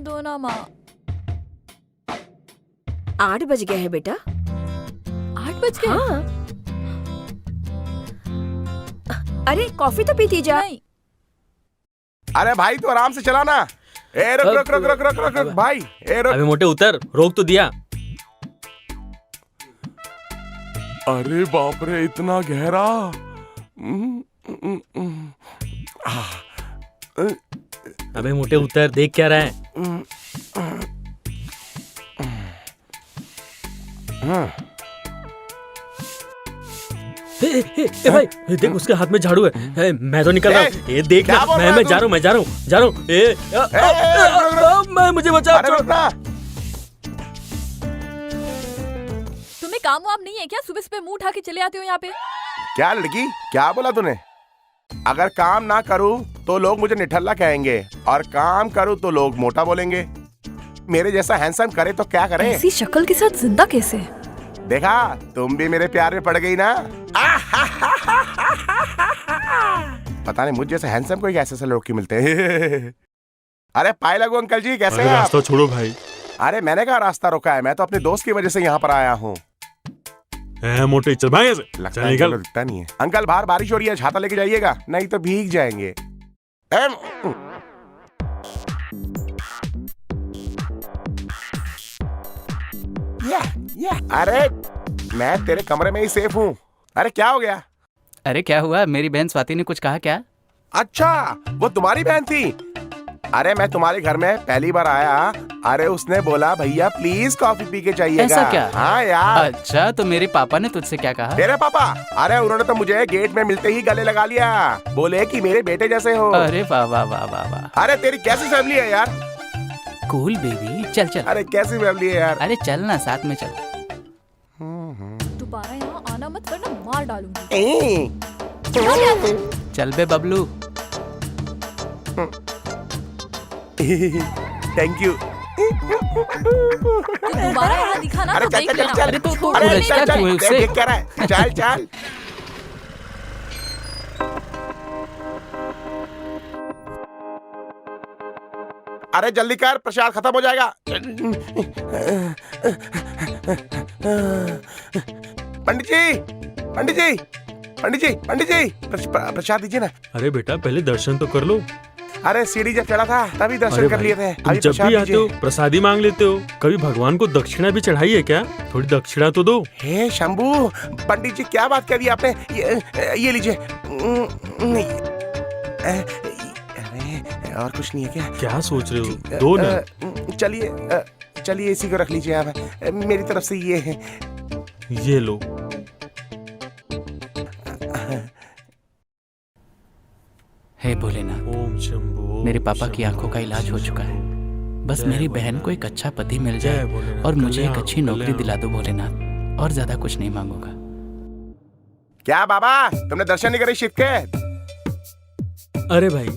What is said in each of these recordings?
जाने दो ना माँ। 8 बज गए हैं बेटा। 8 बज गए? हाँ। अरे कॉफी तो पीती जा। नहीं। अरे भाई तू आराम से चला ना। ए रुक रुक रुक रुक रुक रुक रुक भाई। ए रुक। अबे मोटे उतर, रोक तो दिया। अरे बाप रे इतना गहरा। अबे मोटे उतर, देख क्या रहा है? ए भाई, देख उसके हाथ में झाड़ू है। मैं तो निकल रहा हूँ। ये देख ना, मैं जा रहा हूँ। मैं मुझे बचा। तुम्हें काम वाम नहीं है क्या? सुबह सुबह मुंह उठा के चले आते हो यहाँ पे। क्या लड़की, क्या बोला तूने? अगर काम ना करूँ तो लोग मुझे निठल्ला कहेंगे और काम करूँ तो लोग मोटा बोलेंगे। मेरे जैसा हैंडसम करे तो क्या करे? ऐसी शक्ल के साथ जिंदा कैसे? देखा, तुम भी मेरे प्यार में पड़ गई ना। पता नहीं मुझ जैसे हैंडसम कोई कैसे लोग की मिलते हैं। अरे पाए लगो अंकल जी, कैसे हैं आप? रास्ता छोड़ो भाई। अरे मैंने कहा रास्ता रोका है, मैं तो अपने दोस्त की वजह से यहाँ पर आया हूँ। मोटे चल भाई ऐसे। लगता है निकल दिखता नहीं है। अंकल बाहर बारिश हो रही है, छाता लेके जाइएगा नहीं तो भीग जाएंगे। अरे मैं तेरे कमरे में ही सेफ हूँ। अरे क्या हो गया? अरे क्या हुआ? मेरी बहन स्वाति ने कुछ कहा क्या? अच्छा वो तुम्हारी बहन थी। अरे मैं तुम्हारे घर में पहली बार आया। अरे उसने बोला भैया प्लीज कॉफी पी के जाइएगा। ऐसा क्या? हाँ यार। अच्छा तो मेरे पापा ने तुझसे क्या कहा? तेरे पापा? अरे उन्होंने तो मुझे गेट में मिलते ही गले लगा लिया। बोले कि मेरे बेटे जैसे हो। अरे वाह वाह वाह वाह वाह। अरे तेरी कैसी फैमिली है यार? कूल बेबी, चल चल। अरे कैसी फैमिली है यार? अरे चल ना, साथ में चल। दोबारा यहाँ आना मत वरना मार डालूंगी। चल बे बबलू। Thank you. दोबारा यहाँ दिखा ना अरे तो चल देख चल लेना। चल। अरे तो छोड़ अरे देना। क्या चल तू है चल उससे? देख क्या रहा है? चल चल। अरे जल्दी कर, प्रसाद खत्म हो जाएगा। पंडित जी, पंडित जी, पंडित जी, पंडित जी, प्रसाद दीजिए ना। अरे बेटा पहले दर्शन तो कर लो। अरे सीढ़ी जब चढ़ा था तभी दर्शन कर लिए थे। तुम जब भी आते हो प्रसादी मांग लेते हो। कभी भगवान को दक्षिणा भी चढ़ाई है क्या? थोड़ी दक्षिणा तो दो। हे शंभू, पंडित जी क्या बात कर दी आपने? ये लीजिए। अरे और कुछ नहीं है क्या? क्या सोच रहे हो? दो ना। चलिए चलिए इसी को रख लीजिए आप। मेरी तरफ से ये है। ये लो। हे भोलेनाथ, ओम शंभू। मेरे पापा की आंखों का इलाज हो चुका है। बस मेरी बहन को एक अच्छा पति मिल जाए और मुझे एक अच्छी नौकरी दिला दो भोलेनाथ। और ज्यादा कुछ नहीं मांगूंगा। क्या बाबा, तुमने दर्शन नहीं करे शिव के? अरे भाई,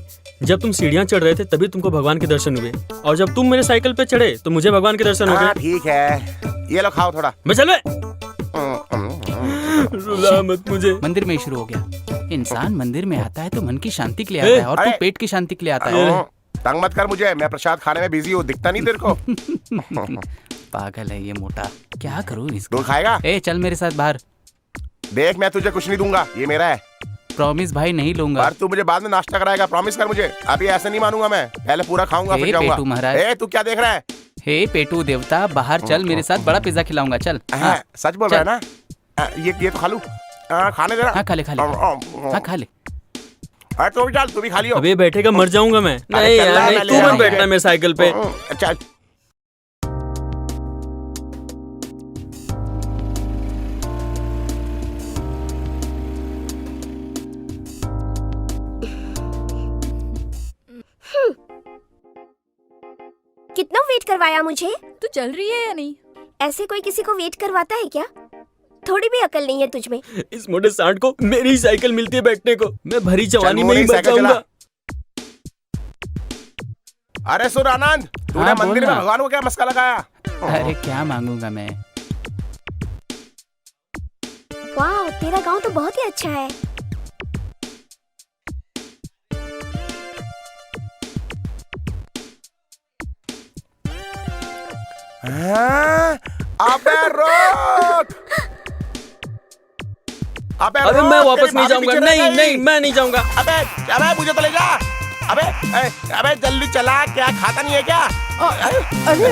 जब तुम सीढ़ियाँ चढ़ रहे थे तभी तुमको भगवान के दर्शन हुए, और जब तुम मेरे साइकिल पे चढ़े तो मुझे भगवान के दर्शन हो गए। ठीक है, ये लो खाओ थोड़ा। मैं चल रुला मत मुझे। मंदिर में शुरू हो गया। इंसान मंदिर में आता है तो मन की शांति के लिए आता है, और तू पेट की शांति के लिए आता है। तंग मत कर मुझे, मैं प्रसाद खाने में बिजी हूँ, दिखता नहीं तेरे को? पागल है ये मोटा। क्या करूँ इसको? दूध खाएगा? ए चल मेरे साथ बाहर। देख मैं तुझे कुछ नहीं दूंगा, ये मेरा है। प्रॉमिस भाई, नहीं लूंगा। पर तू मुझे बाद में नाश्ता कराएगा, प्रॉमिस कर मुझे। अभी ऐसे नहीं मानूंगा मैं, पहले पूरा खाऊंगा फिर जाऊंगा। पेटू महाराज। ए तू क्या देख रहा है? हे पेटू देवता, बाहर चल मेरे साथ, बड़ा पिज्जा खिलाऊंगा। चल। हाँ, सच बोल रहा है ना? ये तो खा लूं? खाने दे रहा? हाँ खा ले खा ले। हाँ खा ले। अरे तू भी चल, तू भी खा लियो। अबे बैठेगा मर जाऊंगा मैं। नहीं यार, तू मत बैठना मेरे साइकिल पे। चल। कितना वेट करवाया मुझे? तू चल रही है या नहीं? ऐसे कोई किसी को वेट करवाता है क्या? थोड़ी भी अकल नहीं है तुझमें। इस मोटे सांड को मेरी ही साइकिल मिलती है बैठने को। मैं भरी जवानी में ही बच जाऊंगा। अरे सुन आनंद, तूने मंदिर में भगवान को क्या मस्का लगाया? अरे क्या मांगूंगा मैं? वाह, तेरा गांव तो बहुत ही अच्छा है। हाँ? अबे रोक! अरे मैं रोक, वापस तेरी नहीं भाभी जाऊंगा। पीछे रह नहीं गई। नहीं, मैं नहीं जाऊंगा। अबे अबे मुझे तो ले जा। अबे अबे जल्दी चला, क्या खाता नहीं है क्या? अरे अरे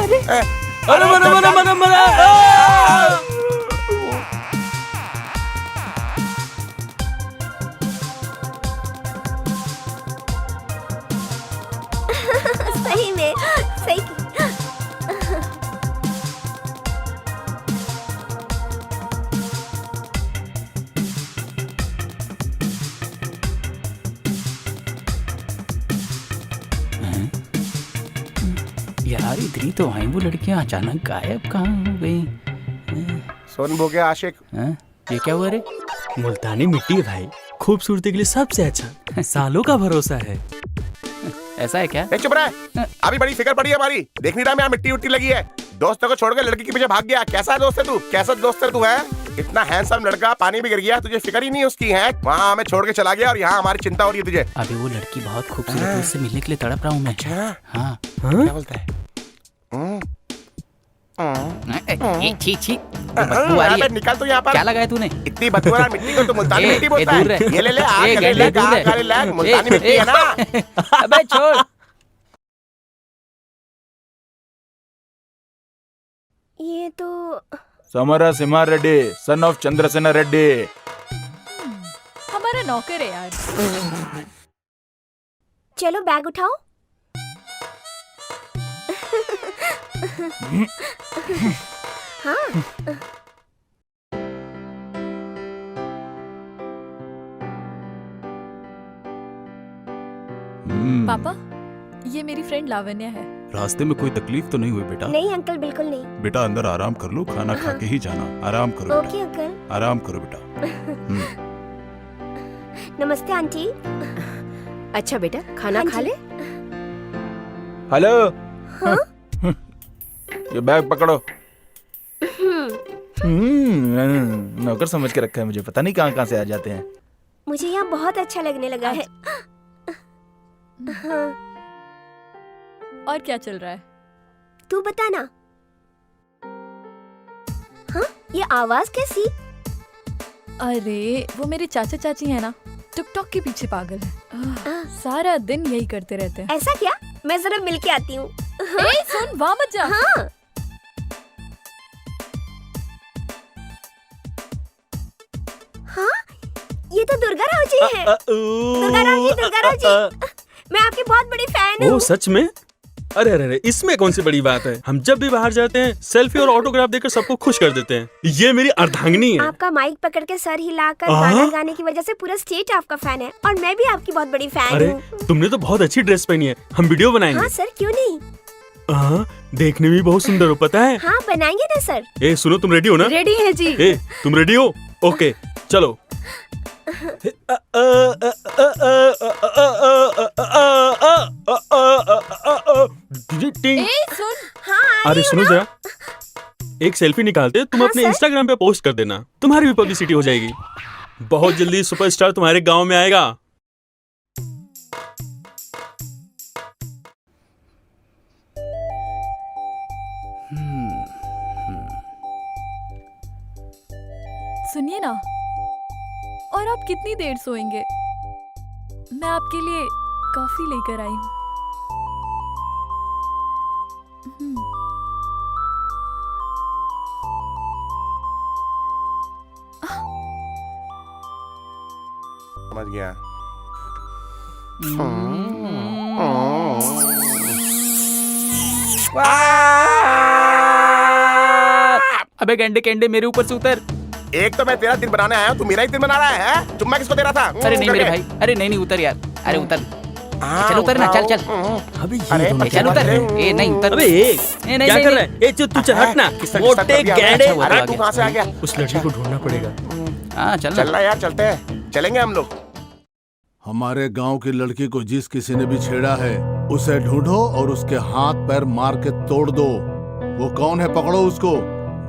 अरे मरा। सही में सही की। यार इतनी तो आई वो लड़कियां अचानक गायब कहाँ हो गई? सोन भोगे आशिक। हाँ? ये क्या हुआ रे? मुल्तानी मिट्टी है भाई, खूबसूरती के लिए सबसे अच्छा, सालों का भरोसा है। ऐसा है क्या? ए, चुप रह। अभी बड़ी फिक्र पड़ी है हमारी। देख नहीं रहा मैं, यहाँ मिट्टी उट्टी लगी है। दोस्तों को छोड़ के लड़की के पीछे भाग गया। कैसा दोस्त है तू? कैसा दोस्त है तू? है इतना हैंडसम लड़का, पानी भी गिर गया, तुझे फिक्र ही नहीं उसकी है। वहाँ हमें छोड़ के चला गया और यहाँ हमारी चिंता हो रही है तुझे। अभी वो लड़की बहुत खूबसूरत है, उससे मिलने के लिए तड़प रहा हूँ मैं। अच्छा, हाँ। क्या बोलता है? छी छी, बदबू आ रही है। निकल तू यहाँ पर। क्या लगाया तूने? इतनी बदबू आ रहा है मिट्टी को, तो मुल्तानी मिट्टी बोलता दूर है। रह। ये ले ले, आग ए, ले ले, गैंडे, दूर आग रह। ले ले, मुल्तानी मिट्टी है ना। अबे छोड़। ये तो समरा सिम्हा रेड्डी, सन ऑफ चंद्रसेना रेड्डी। हमारा नौकर है यार। चलो बैग उठाओ। हाँ पापा, ये मेरी फ्रेंड लावण्या है। रास्ते में कोई तकलीफ तो नहीं हुई बेटा? नहीं अंकल, बिल्कुल नहीं। बेटा अंदर आराम कर लो, खाना खा के ही जाना। आराम करो बेटा, ओके अंकल। आराम करो बेटा। नमस्ते आंटी। अच्छा बेटा, खाना हाँ खा जी। ले। हेलो। हाँ? ये बैग पकड़ो। नौकर समझ के रखा है मुझे, पता नहीं कहाँ कहाँ से आ जाते हैं। मुझे यहाँ बहुत अच्छा लगने लगा है। हाँ, और क्या चल रहा है? तू बता ना। हाँ, ये आवाज कैसी? अरे वो मेरे चाचा चाची है ना, टिकटॉक के पीछे पागल है। सारा दिन यही करते रहते हैं। ऐसा क्या? मैं जरा मिल के आती हूँ। ए, सुन, वहाँ मत जा। हाँ। हाँ, ये तो दुर्गा राव जी है। दुर्गा राव जी। मैं आपकी बहुत बड़ी फैन ओ हूँ। सच में? अरे अरे अरे, इसमें कौन सी बड़ी बात है? हम जब भी बाहर जाते हैं सेल्फी और ऑटोग्राफ देकर सबको खुश कर देते हैं। ये मेरी अर्धांगिनी है। आपका माइक पकड़ के सर हिलाकर गाना गाने की वजह से पूरा स्टेट आपका फैन है, और मैं भी आपकी बहुत बड़ी फैन अरे हूँ। तुमने तो बहुत अच्छी ड्रेस पहनी है, हम वीडियो बनाएंगे। हाँ सर, क्यों नहीं। हाँ, देखने में भी बहुत सुंदर हो, पता है। हाँ बनाएंगे ना सर। ए सुनो, तुम रेडी हो ना? रेडी है जी। ए तुम रेडी हो? ओके चलो। ए, सुन। हाँ अरे सुनो जरा, एक सेल्फी निकालते, तुम हाँ, अपने सर। इंस्टाग्राम पे पोस्ट कर देना, तुम्हारी भी पब्लिसिटी हो जाएगी। बहुत जल्दी सुपरस्टार तुम्हारे गांव में आएगा। सुनिए ना, और आप कितनी देर सोएंगे? मैं आपके लिए कॉफी लेकर आई हूँ। समझ गया। अबे गंडे केंडे मेरे ऊपर से उतर। एक तो मैं तेरा दिन बनाने आया हूँ, तू मेरा ही दिन बना रहा है। चुम्मा किसको दे रहा था? अरे नहीं मेरे भाई, अरे नहीं उतर यार। अरे उतर, चल उतर ना, चल चल। अबे अरे, ये दोनों चल उतर। ए नहीं उतर। अबे ए, नहीं, क्या नहीं, कर रहा है? ए तू चल हट ना, किसका मोटे कर दिया? गैंडे। अच्छा हुआ। अरे तू कहाँ से आ गया? उस लड़की को ढूंढना पड़ेगा। हाँ चल चल रहा यार, चलते हैं, चलेंगे हम लोग। हमारे गांव की लड़की को जिस किसी ने भी छेड़ा है, उसे ढूंढो और उसके हाथ पैर मार के तोड़ दो। वो कौन है, पकड़ो उसको।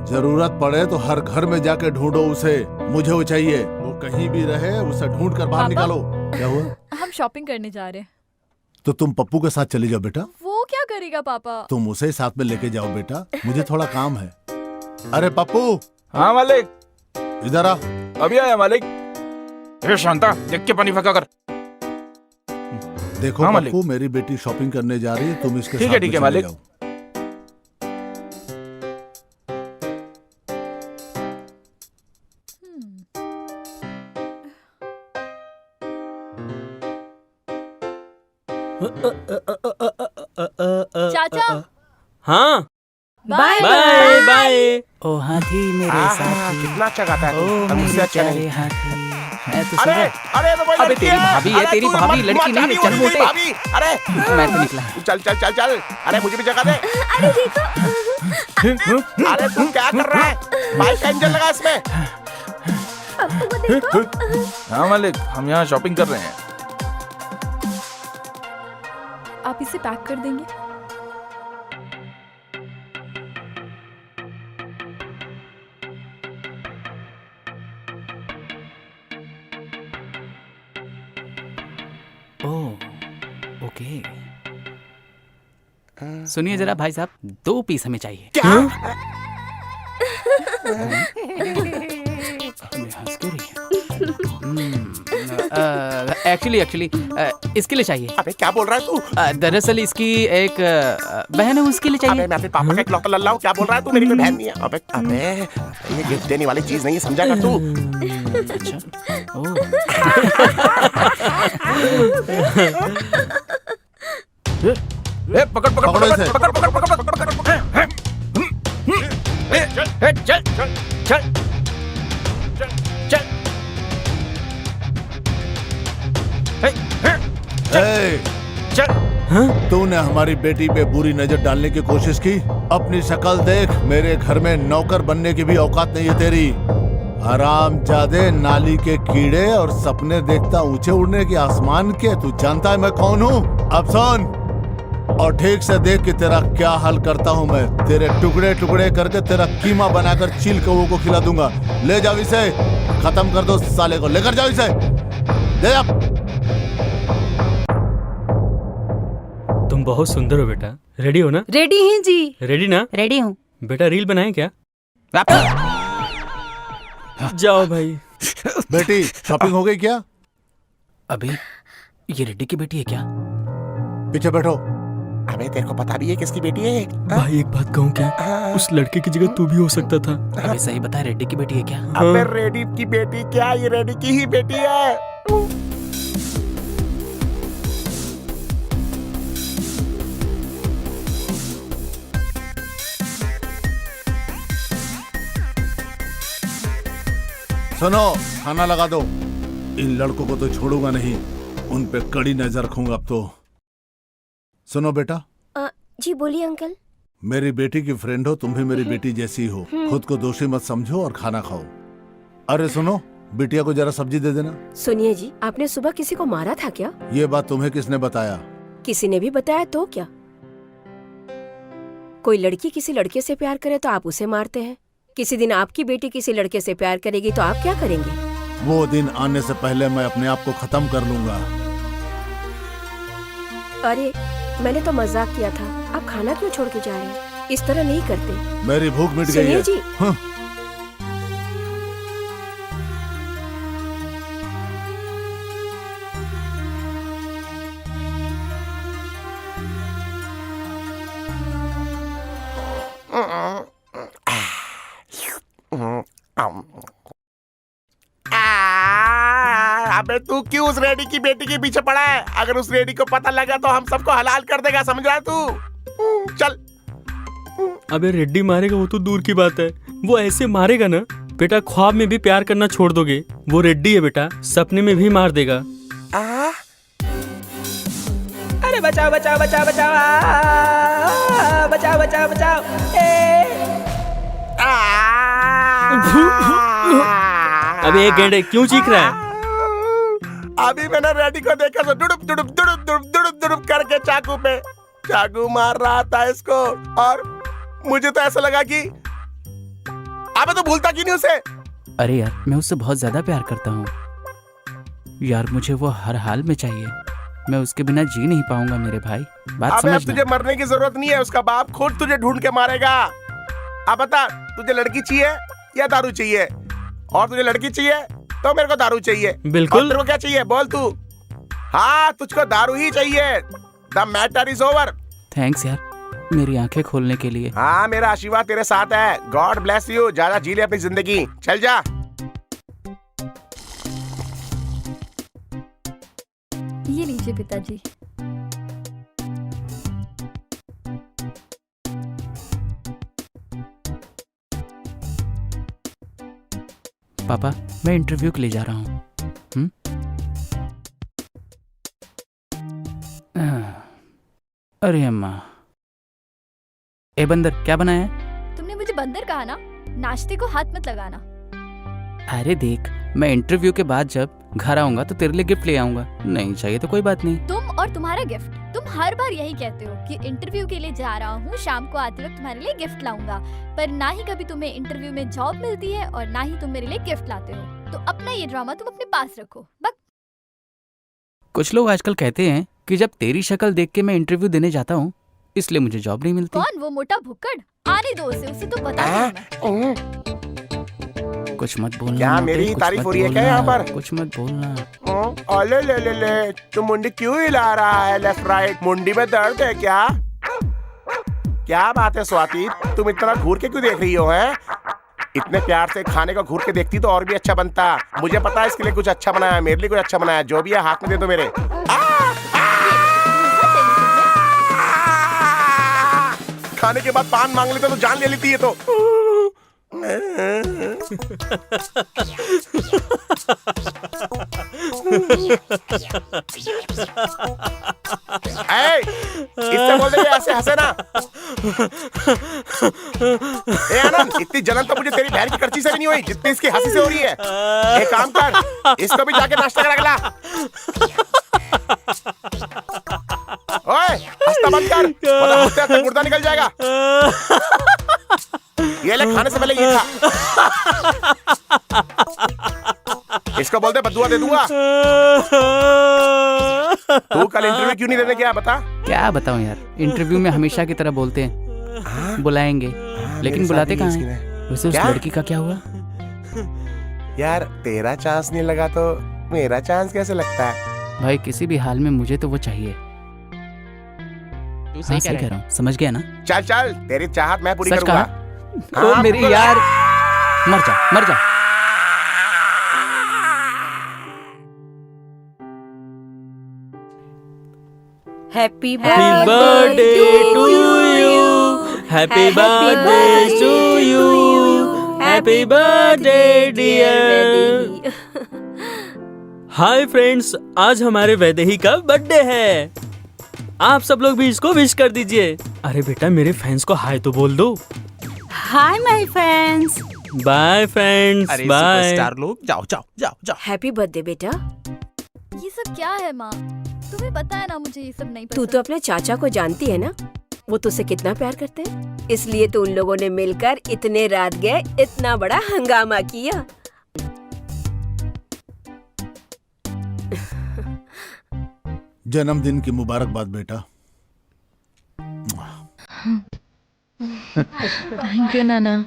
जरूरत पड़े तो हर घर में जाके ढूंढो उसे। मुझे वो चाहिए, वो कहीं भी रहे उसे ढूंढ कर बाहर पापा? निकालो। क्या हुआ? हम शॉपिंग करने जा रहे हैं। तो तुम पप्पू के साथ चली जाओ बेटा। वो क्या करेगा पापा? तुम उसे साथ में लेके जाओ बेटा, मुझे थोड़ा काम है। अरे पप्पू, हाँ मालिक, इधर आ। अभी आया मालिक। ए शांता, देख के पानी फेंका कर। देखो हाँ, मालिक। पप्पू, मेरी बेटी शॉपिंग करने जा रही है, तुम इसके ठीक साथ है, में ठीक है, चले मालिक। जाओ। चाचा, हाँ, बाय बाय बाय। ओ हाथी मेरे साथी, कितना अच्छा गाता है ओ तू, अब मेरे मुझसे अच्छा प्यारे नहीं। हाथी, मैं तो अरे सुबह अरे तो वही अबे लड़की तेरी है। भाभी है, अरे तेरी तू भाभी, मत- लड़की मत नहीं है, जानी, चल वो तेरी मोटे। भाभी। अरे मैं तो निकला। चल चल चल चल, अरे मुझे भी जगह दे। अरे तू क्या कर रहा है? बाइक का इंजन लगा इसमें। हाँ मालिक, हम यहाँ शॉपिंग कर रहे हैं। आप इसे पैक कर देंगे? Oh okay. सुनिए जरा भाई साहब, 2 पीस हमें चाहिए। क्या? हंस क्यों रही है? एक्चुअली इसके लिए चाहिए। अबे क्या बोल रहा है तू? दरअसल इसकी एक बहन है, उसके लिए अबे चाहिए। मैं अपने पापा का इकलौता लल्ला हूँ, क्या बोल रहा है तू? मेरी कोई बहन नहीं है। अबे अबे ये गिफ्ट देने वाली चीज नहीं है, समझा कर तू। अच्छा, ओह ए पकड़ पकड़ पकड़ो पकड़ इसे। पकड़ पकड़ पकड़ पकड़ पकड़। चल चल चल चल। ए, चल। तूने हमारी बेटी पे बुरी नजर डालने की कोशिश की? अपनी शक्ल देख, मेरे घर में नौकर बनने की भी औकात नहीं है तेरी। हरामजादे, नाली के कीड़े और सपने देखता ऊंचे उड़ने के आसमान के। तू जानता है मैं कौन हूँ? अब सुन और ठीक से देख कि तेरा क्या हाल करता हूँ मैं। तेरे टुकड़े टुकड़े करके तेरा कीमा बनाकर चील कौओं को खिला दूंगा। ले जाओ इसे, खत्म कर दो साले को, लेकर जाओ इसे, ले जाओ। तुम बहुत सुंदर हो बेटा। रेडी हो ना? रेडी हैं जी। रेडी ना? रेडी हूँ। बेटा रील बनाए क्या? जाओ भाई। बेटी शॉपिंग हो गई क्या? अभी ये रेड्डी की बेटी है क्या? पीछे बैठो। अबे तेरे को पता भी है किसकी बेटी है? भाई एक बात कहूँ क्या? उस लड़के की जगह तू भी हो सकता था। अभी सही बता, रेड्डी की बेटी है क्या? अबे रेडी की बेटी क्या, ये रेडी की ही बेटी है। सुनो, खाना लगा दो। इन लड़कों को तो छोड़ूंगा नहीं, उन पे कड़ी नजर रखूंगा अब तो। सुनो बेटा। जी बोलिए अंकल। मेरी बेटी की फ्रेंड हो, तुम भी मेरी बेटी जैसी हो। खुद को दोषी मत समझो और खाना खाओ। अरे सुनो, बिटिया को जरा सब्जी दे देना। सुनिए जी, आपने सुबह किसी को मारा था क्या? ये बात तुम्हें किसने बताया? किसी ने भी बताया तो क्या? कोई लड़की किसी लड़के से प्यार करे तो आप उसे मारते हैं। किसी दिन आपकी बेटी किसी लड़के से प्यार करेगी तो आप क्या करेंगे? वो दिन आने से पहले मैं अपने आप को खत्म कर लूंगा। अरे मैंने तो मजाक किया था, आप खाना क्यों छोड़ के जा रहे हैं? इस तरह नहीं करते। मेरी भूख मिट गई सुनिए है। जी। हाँ। अबे तू क्यों उस रेडी की बेटी के पीछे पड़ा है? अगर उस रेडी को पता लगा तो हम सबको हलाल कर देगा, समझ रहा है तू? चल। अबे रेड्डी मारेगा वो तो दूर की बात है, वो ऐसे मारेगा ना बेटा, ख्वाब में भी प्यार करना छोड़ दोगे। वो रेड्डी है बेटा, सपने में भी मार देगा। अरे बचाओ बचाओ बचाओ बचाओ, बचाओ बचाओ बचाओ। अबे एक गेंडे क्यों चीख रहा है? अभी मैंने रेडी को देखा तो दुड़ुप दुड़ुप दुड़ुप दुड़ुप दुड़ुप दुड़ुप करके चाकू मार रहा था इसको, और मुझे तो ऐसा लगा कि अबे तो भूलता क्यों नहीं उसे? अरे यार, मैं उससे बहुत ज्यादा प्यार करता हूँ यार, मुझे वो हर हाल में चाहिए। मैं उसके बिना जी नहीं पाऊंगा मेरे भाई, बात अबे अब समझना। तुझे मरने की जरूरत नहीं है, उसका बाप खुद तुझे ढूंढ के मारेगा। अब बता, तुझे लड़की चाहिए या दारू चाहिए? और तुझे लड़की चाहिए तो मेरे को दारू चाहिए। बिल्कुल। और तेरे को क्या चाहिए बोल तू? हाँ, तुझको दारू ही चाहिए। The matter is over. Thanks यार, मेरी आंखें खोलने के लिए। हाँ, मेरा आशीर्वाद तेरे साथ है। God bless you. ज्यादा जी ले अपनी जिंदगी, चल जा। ये लीजिए पिताजी। पापा, मैं इंटरव्यू के लिए जा रहा हूँ। अरे अम्मा। ए बंदर, क्या बनाया है? तुमने मुझे बंदर कहा ना, नाश्ते को हाथ मत लगाना। अरे देख, मैं इंटरव्यू के बाद जब घर आऊंगा तो तेरे लिए गिफ्ट ले आऊंगा। नहीं चाहिए तो कोई बात नहीं। तुम और तुम्हारा गिफ्ट, तुम हर बार यही कहते हो कि इंटरव्यू के लिए जा रहा हूँ, शाम को आते वक्त तुम्हारे लिए गिफ्ट लाऊंगा, पर ना ही कभी तुम्हें इंटरव्यू में जॉब मिलती है और ना ही तुम मेरे लिए गिफ्ट लाते हो। तो अपना ये ड्रामा तुम अपने पास रखो। बस कुछ लोग आजकल कहते हैं कि जब तेरी शक्ल देख के मैं इंटरव्यू देने जाता हूँ इसलिए मुझे जॉब नहीं मिलती। कौन वो मोटा भुक्कड़? आने दो उसे तो बता दूंगी मैं। कुछ मत बोलना। क्या मोटे, मेरी कुछ तारीफ मत हो रही है क्या बोलना, यहाँ पर? कुछ मत बोलना। ओले ले ले ले, तू मुंडी क्यों हिला रहा है लेफ्ट राइट? मुंडी में दर्द है क्या? क्या बात है स्वाति, तुम इतना घूर के क्यों देख रही हो? हैं? इतने प्यार से खाने को घूर के देखती तो और भी अच्छा बनता। मुझे पता है इसके लिए कुछ अच्छा बनाया, मेरे लिए कुछ अच्छा बनाया। जो भी है हाथ में दे दो मेरे। खाने के बाद पान मांग लेते तो जान ले लेती है तो। इससे बोल दे ऐसे हंसे ना। ए आनंद, इतनी जलन तो मुझे तेरी बहन की करची से भी नहीं हुई जितनी इसकी हंसी से हो रही है। एक काम कर, इसको भी जाके नाश्ता करा खिला। ओए, हंसना बंद कर, वरना हंसते हंसते मुर्दा निकल जाएगा। ये ले, खाने से पहले ये खा। इसको बोलते बद्दुआ दे दूंगा। तू कल इंटरव्यू क्यों नहीं देने गया बता? क्या बताऊं यार, इंटरव्यू में हमेशा की तरह बोलते हैं बुलाएंगे, लेकिन बुलाते कहाँ हैं? वैसे उस क्या? लड़की का क्या हुआ? यार तेरा चांस नहीं लगा तो मेरा चांस कैसे लगता है? भाई किसी भी हाल में मुझे तो वो चाहिए। सही कह रहा हूँ, समझ गया ना? चल चल, तेरी चाहत मैं पूरी सच करूंगा। कहा? ओ मेरी यार, मर जा मर जा। Happy Happy birthday to you. Happy birthday to you. Happy birthday dear. Hi friends, आज हमारे वैदेही का बर्थडे है। आप सब लोग भी इसको विश कर दीजिए। अरे बेटा, मेरे फैंस को हाय तो बोल दो। Hi my friends. Bye friends, अरे बाय। सुपरस्टार लोग, जाओ जाओ जाओ जाओ। हैप्पी बर्थडे बेटा। ये सब क्या है माँ? तुम्हें पता है ना मुझे ये सब नहीं तू पसंद। तो अपने चाचा को जानती है ना, वो तुझसे कितना प्यार करते हैं, इसलिए तो उन लोगों ने मिलकर इतने रात गए इतना बड़ा हंगामा किया। जन्मदिन की मुबारकबाद बेटा। थैंक यू नाना।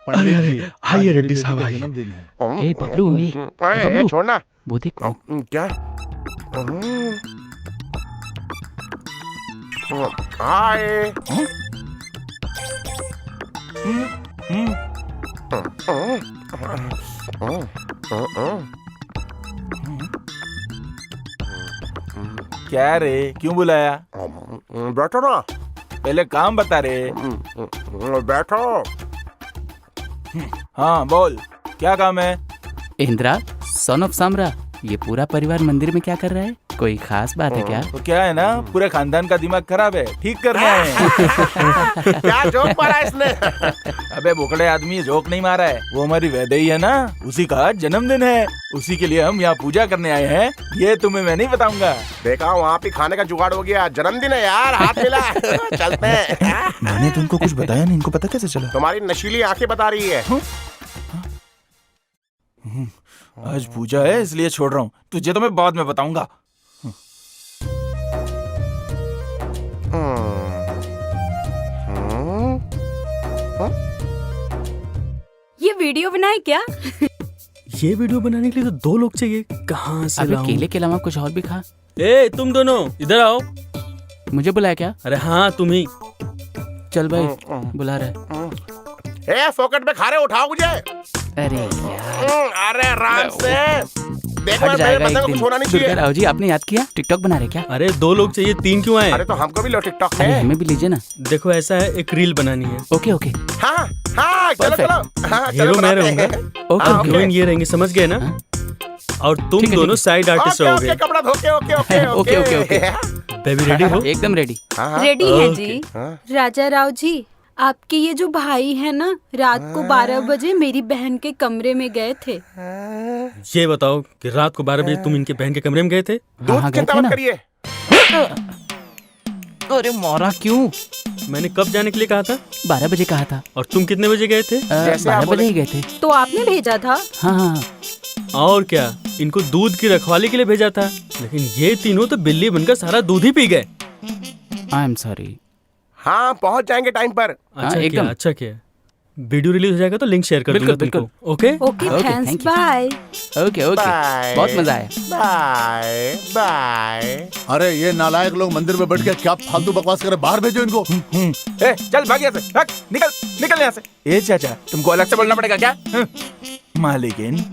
पंडित जी, आइए आज रेड्डी मेरी साहब, बेटी का आइए। जन्मदिन है। ए बबलू ए बबलू छोड़ना। वो देख क्या? हाय। क्या रे, क्यों बुलाया? बैठो ना। पहले काम बता रे। बैठो। हाँ बोल, क्या काम है? इंद्रा सन ऑफ सामरा, ये पूरा परिवार मंदिर में क्या कर रहा है? कोई खास बात है क्या? तो क्या है ना, पूरे खानदान का दिमाग खराब है, ठीक करना है। क्या जोक मारा इसने? अबे बोकड़े आदमी, जोक नहीं मारा है, वो हमारी वैदेही है ना, उसी का जन्मदिन है, उसी के लिए हम यहाँ पूजा करने आए हैं। ये तुम्हें मैं नहीं बताऊंगा। देखा, वहाँ पे खाने का जुगाड़ हो गया। जन्मदिन है यार, हाथ मिला। चलते हैं। मैंने तो उनको कुछ बताया नहीं, इनको पता कैसे चला? तुम्हारी नशीली आंखें बता रही है। आज पूजा है इसलिए छोड़ रहा हूँ, तुझे तो मैं बाद में बताऊंगा। ये वीडियो बनाए क्या? ये वीडियो बनाने के लिए तो 2 लोग चाहिए, कहाँ से अबे लाऊं? केले के अलावा कुछ और भी खा। ए तुम दोनों इधर आओ। मुझे बुलाया क्या? अरे हाँ तुम ही। चल भाई, बुला रहे। ए फोकट में खा रहे, उठाओ मुझे। अरे यार, अरे आराम से। देखो हट मेरे जाएगा बंदे एक को दिन। कुछ होना नहीं दुर्गा चाहिए। राव जी, आपने याद किया? टिकटॉक बना रहे क्या? अरे 2 लोग चाहिए, 3 क्यों आए? अरे तो हमको भी लो टिकटॉक अरे है। हमें भी लीजिए ना। देखो ऐसा है, एक रील बनानी है। ओके ओके हाँ हाँ, चलो Perfect. चलो। हाँ, चलो हीरो मैं बनाते रहूंगा हैं। ओके हाँ, ओके हीरोइन ये रहेंगे, समझ गए ना? हाँ। और तुम ठीक है, दोनों ठीक साइड आर्टिस्ट ओके रहोगे। ओके, कपड़ा धोके। Okay okay okay, okay, okay. Baby ready हो? एकदम रेडी। हाँ, हाँ, रेडी है ओके। जी। हाँ। राजा राव जी, आपके ये जो भाई है ना, रात को 12 बजे मेरी बहन के कमरे में गए थे। ये बताओ कि रात को 12 बजे तुम इनके बहन के कमरे में गए थे? हाँ दूध हाँ गए चिंता थे मत ना। करिए। अरे मोरा क्यों? मैंने कब जाने के लिए कहा था? 12 बजे कहा था। और तुम कितने बजे गए थे? जैसे आप 12 बजे ही गए थे। तो आपने भेजा था? हाँ हाँ हाँ। और क्या, इनको दूध की रखवाली के लिए भेजा था, लेकिन ये तीनों तो बिल्ली बनकर सारा दूध ही पी गए। I am sorry. हाँ, पहुँच जाएंगे टाइम पर। अच्छा किया, एकदम। अच्छा किया। वीडियो रिलीज हो जाएगा तो लिंक शेयर कर बिल्कुल, दूंगा तुमको। बिल्कुल। Okay? Okay okay, thanks, thank you. Bye. Okay okay, bye. बहुत मजा आया। Bye bye. अरे ये नालायक लोग मंदिर में बैठ के क्या फालतू बकवास कर रहे, बाहर भेजो इनको। ए, चल भाग यहाँ से, भाग, निकल निकल यहाँ से। ए चाचा, तुमको अलग से बोलना पड़ेगा क्या? मालिकिन,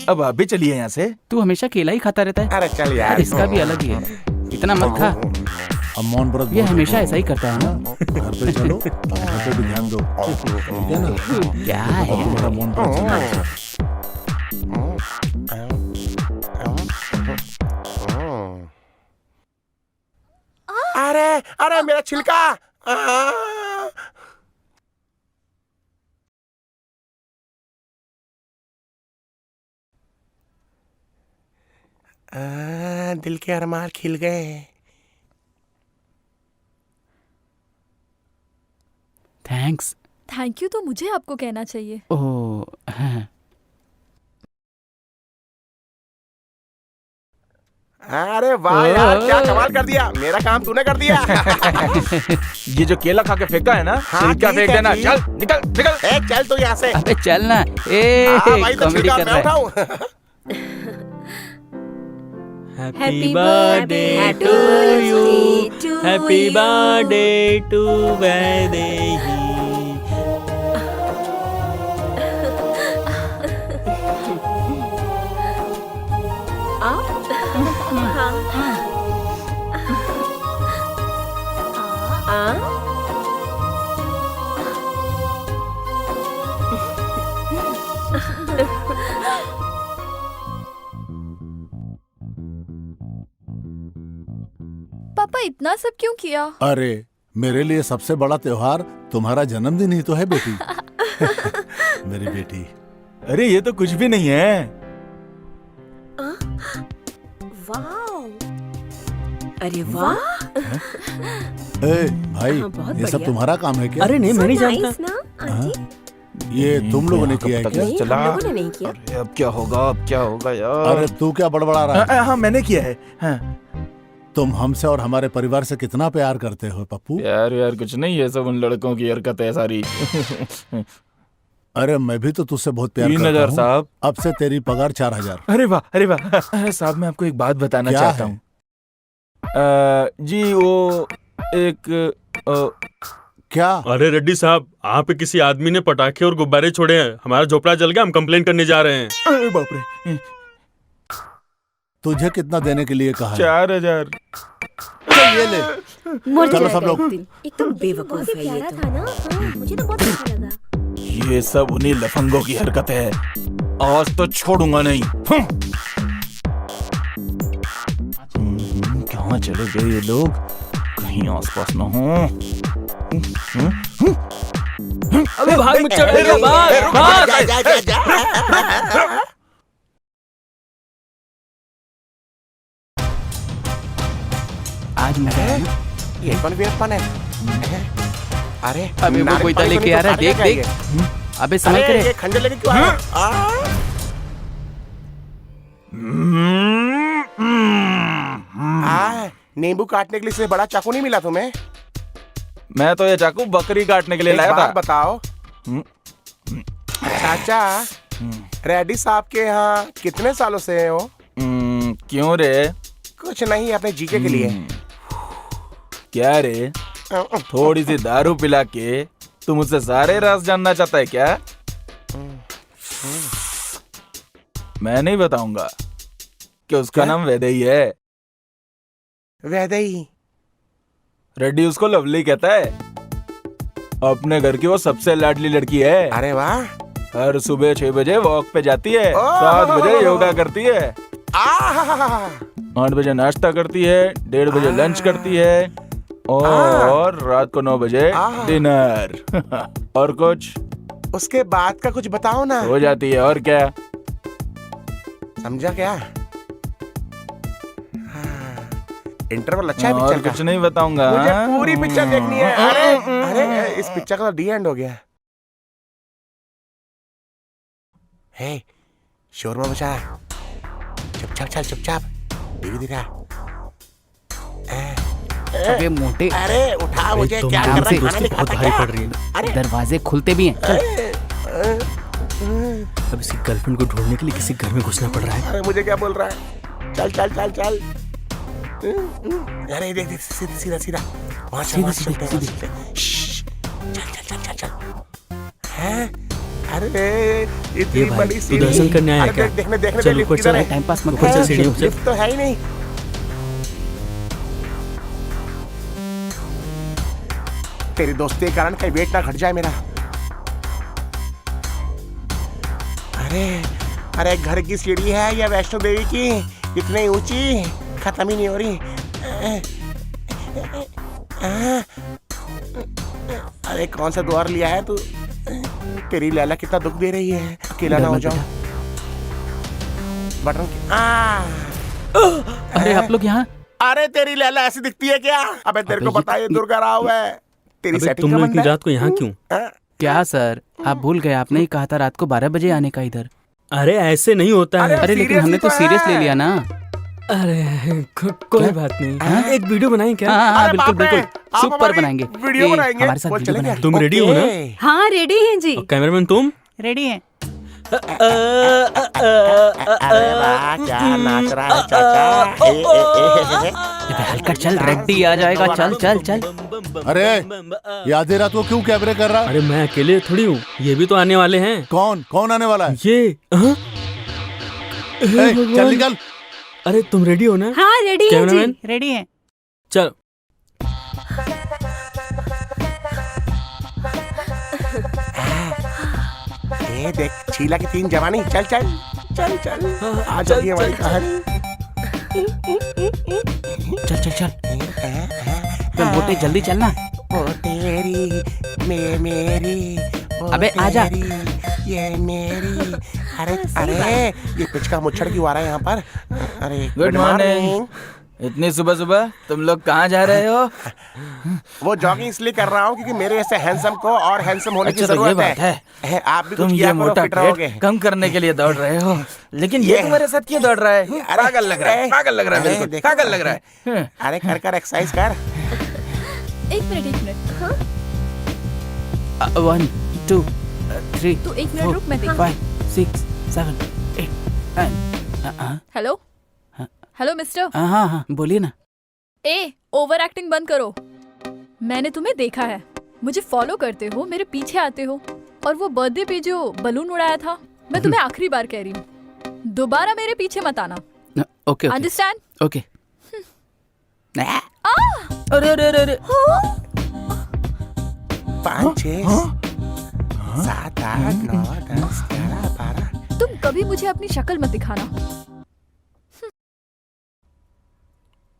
अब आप भी चलिए यहाँ से। तू हमेशा केला ही खाता रहता है। अरे चल यार यार, इसका भी अलग ही है, इतना मत खा। अब मौन व्रत ये बहुत हमेशा ऐसा ही करता है ना। घर पे चलो, अब घर पे भी ध्यान दो, ठीक है ना? क्या है? तुम्हारा मौन व्रत चल रहा है। अरे अरे मेरा छिलका। दिल के अरमान खिल गए। थैंक्स। थैंक यू तो मुझे आपको कहना चाहिए। ओह हाँ। अरे वाह यार, क्या कमाल कर दिया। मेरा काम तूने कर दिया। ये जो केला खा के फेंका है ना, हाँ, छिलका ठीक फेंक है देना। जी। चल निकल निकल। ए, चल तू यहाँ से। अबे चल ना। ए हाँ भाई, तो कॉमेडी छिलका कर मैं रहा है। उठाऊं। Happy birthday to you, happy birthday to Vaidehi. पापा इतना सब क्यों किया? अरे मेरे लिए सबसे बड़ा त्योहार तुम्हारा जन्मदिन ही तो है बेटी। मेरी बेटी। अरे ये तो कुछ भी नहीं है। वाओ, अरे वाह। ए भाई, हाँ, बहुत ये सब बढ़िया। तुम्हारा काम है क्या? अरे नहीं, मैं नहीं So जानता। nice ना, आंटी? ये तुम लोगों ने किया है क्या? नहीं, चला। हम लोगों ने नहीं किया। अरे अब क्या होगा, अब क्या होगा यार? अरे तू क्या बड़बड़ा रहा है? हाँ मैंने किया है। हाँ। तुम हमसे और हमारे परिवार से कितना प्यार करते हो पप्पू? यार कुछ नहीं, ये सब उन लड़कों की हरकत है सारी। अरे मैं भी तो तुझसे बहुत प्यार 3000 करता हूँ। साहब। अब से तेरी पगार 4000। अरे वाह, अरे वाह। साहब मैं आपको एक बात बताना क्या चाहता है? हूँ। जी वो एक क्या? अरे रेड्डी साहब, आप पे किसी आदमी ने पटाखे और गुब्बारे छोड़े हैं। हमारा झोपड़ा जल गया, हम कंप्लेन करने जा रहे हैं। अरे बाप रे, तुझे कितना देने के लिए कहा है? 4000। चल ये ले। मर चलो जाएगा सब लोग। एक दिन। एकदम बेवकूफ काफी है ये प्यारा तो। था ना। हाँ, मुझे तो बहुत अच्छा लगा। ये सब उन्हीं लफंगों की हरकत है। आज तो छोड़ूंगा नहीं। कहाँ चले गए ये लोग? कहीं आसपास न हो। अबे भाग मत, चढ़ गया, भाग भाग। आज मैं गया ना, ये कौन वीरप्पन है? अरे अबे वो नारियल कोई पानी लेके तो आ रहा है, नहीं देख तो देख। अबे समझ अरे कर ये खंजर लेके क्यों आया? नींबू काटने के लिए इससे बड़ा चाकू नहीं मिला तुम्हें? मैं तो ये चाकू बकरी काटने के लिए एक लाया बात था। बताओ चाचा, रेड्डी साहब के यहाँ कितने सालों से हो? क्यों रे? कुछ नहीं, अपने जीके के लिए। क्या रे? थोड़ी सी दारू पिला के तू मुझसे सारे राज जानना चाहता है क्या? मैं नहीं बताऊंगा कि उसका क्या? नाम वैदेही है। वैदेही? रेड्डी उसको लवली कहता है। अपने घर की वो सबसे लाडली लड़की है। अरे वाह। हर सुबह 6 बजे वॉक पे जाती है, ओह! 7 बजे योगा करती है, आहा! 8 बजे नाश्ता करती है, 1:30 बजे लंच करती है और रात को 9 बजे डिनर। और कुछ उसके बाद का कुछ बताओ ना। हो जाती है और क्या? समझा क्या? इंटरवल अच्छा है और पिक्चर का? कुछ नहीं बताऊंगा। मुझे पूरी पिक्चर देखनी है। अरे अरे इस पिक्चर का तो डी एंड हो गया। हे, शोर मत मचा। चुपचाप चल, चुपचाप। धीरे धीरे। अबे मोटे, अरे उठा मुझे, क्या आराम कर से, रहा है? खाना नहीं बहुत खाता भारी क्या? पड़ रही है। अरे दरवाजे खुलते भी हैं। चल। अब इसकी गर्लफ्रेंड को ढूंढने के लिए किसी घर में घुसना पड़ रहा है। अरे मुझे क्या बोल रहा है? चल चल चल चल। अरे देख देख, सीधा सीधा सीधा। वहाँ चल, वहाँ चलते हैं, वहाँ चलते हैं। श्श्श, चल चल चल चल चल। हैं? अरे इतनी ये भाई, बड़ी तू सीढ़ी। दर्शन करने आया अरे क्या? देखने देखने चल, दे, लिफ्ट ऊपर किधर चल, है? टाइम पास मत ऊपर कर। चल, सीढ़ियों से। लिफ्ट तो है ही नहीं। तेरी दोस्ती के कारण कहीं वेट ना घट जाए मेरा। अरे अरे घर की सीढ़ी है या वैष्णो देवी की? इतनी ऊंची, खत्म ही नहीं हो रही। अरे कौन सा द्वार लिया है तू? तेरी लैला कितना दुख दे रही है। अकेला ना हो जाऊं। बटन अरे आप लोग यहाँ? अरे तेरी लैला ऐसी दिखती है क्या? अबे तेरे को अबे पता है ये दुर्गा राव है। तेरी अबे सेटिंग तुम का लोग बंदा इतनी है? रात को यहाँ क्यों? हाँ? क्या सर, आप भूल गए, आपने ही कहा था रात को 12 बजे आने का इधर। अरे ऐसे नहीं होता है। अरे लेकिन हमने तो सीरियस ले लिया ना। अरे कोई क्या? बात नहीं। हाँ? एक वीडियो बनाएं क्या? हाँ अरे बिल्कुल बाप रे, बिल्कुल, आप सुपर हमारी बनाएंगे। वीडियो ए, बनाएंगे। हमारे साथ बोल वीडियो चलेगा? बनाएंगे। तुम रेडी हो ना? ओके। हाँ रेडी हैं जी। और कैमरामैन तुम? रेडी हैं। अरे वाह, क्या नाच रहा है चाचा। अबे हल्का चल, रेड्डी आ जाएगा। चल चल चल। अरे ये आधी रात को क्यों कैमरे कर रहा है? अरे मैं अकेले थोड़ी हूँ, ये भी तो आने वाले हैं। कौन कौन आने वाला है? ये हाँ? ए, चल निकल। अरे तुम रेडी हो ना? हाँ रेडी हैं कैमरामैन? जी। रेडी हैं। चल। ये देख शीला की 3 जवानी। चल चल चल चल। आ जाइए हमारी कहानी। चल चल चल। तो मोटे जल्दी चलना। ओ तेरी मेरी ओ अबे आजा। तेरी, ये मेरी। अरे अरे ये पिच का मुच्छड़ क्यों आ रहा है यहाँ पर? अरे गुड मॉर्निंग। इतनी सुबह सुबह तुम लोग कहाँ जा रहे हो? वो जॉगिंग इसलिए कर रहा हूँ क्योंकि मेरे ऐसे हैंडसम को और हैंडसम होने की अच्छा, तो ये जरूरत बात है। आप भी तुम कुछ ये किया करो, मोटा फिट रहोगे। पेट कम करने के लिए दौड़ रहे हो, लेकिन ये तुम्हारे साथ क्यों दौड़ रहा है? पागल लग रहा है, पागल लग रहा है, बिल्कुल देखो। पागल लग रहा है। अरे कर कर एक्सरसाइज कर। एक मिनट। 1 2 3 तू 1 मिनट रुक, मैं देखती 5 6 7 8 हेलो हाँ। Hello mister. हाँ हाँ बोलिए ना। ए, ओवर एक्टिंग बंद करो। मैंने तुम्हें देखा है, मुझे फॉलो करते हो, मेरे पीछे आते हो, और वो बर्थडे पे जो बलून उड़ाया था, मैं तुम्हें आखिरी बार कह रही हूँ, दोबारा मेरे पीछे मत आना। Okay understand? ओके। अरे अरे अरे अरे 5 6 7 8 9 10 11 12। तुम कभी मुझे अपनी शक्ल मत दिखाना।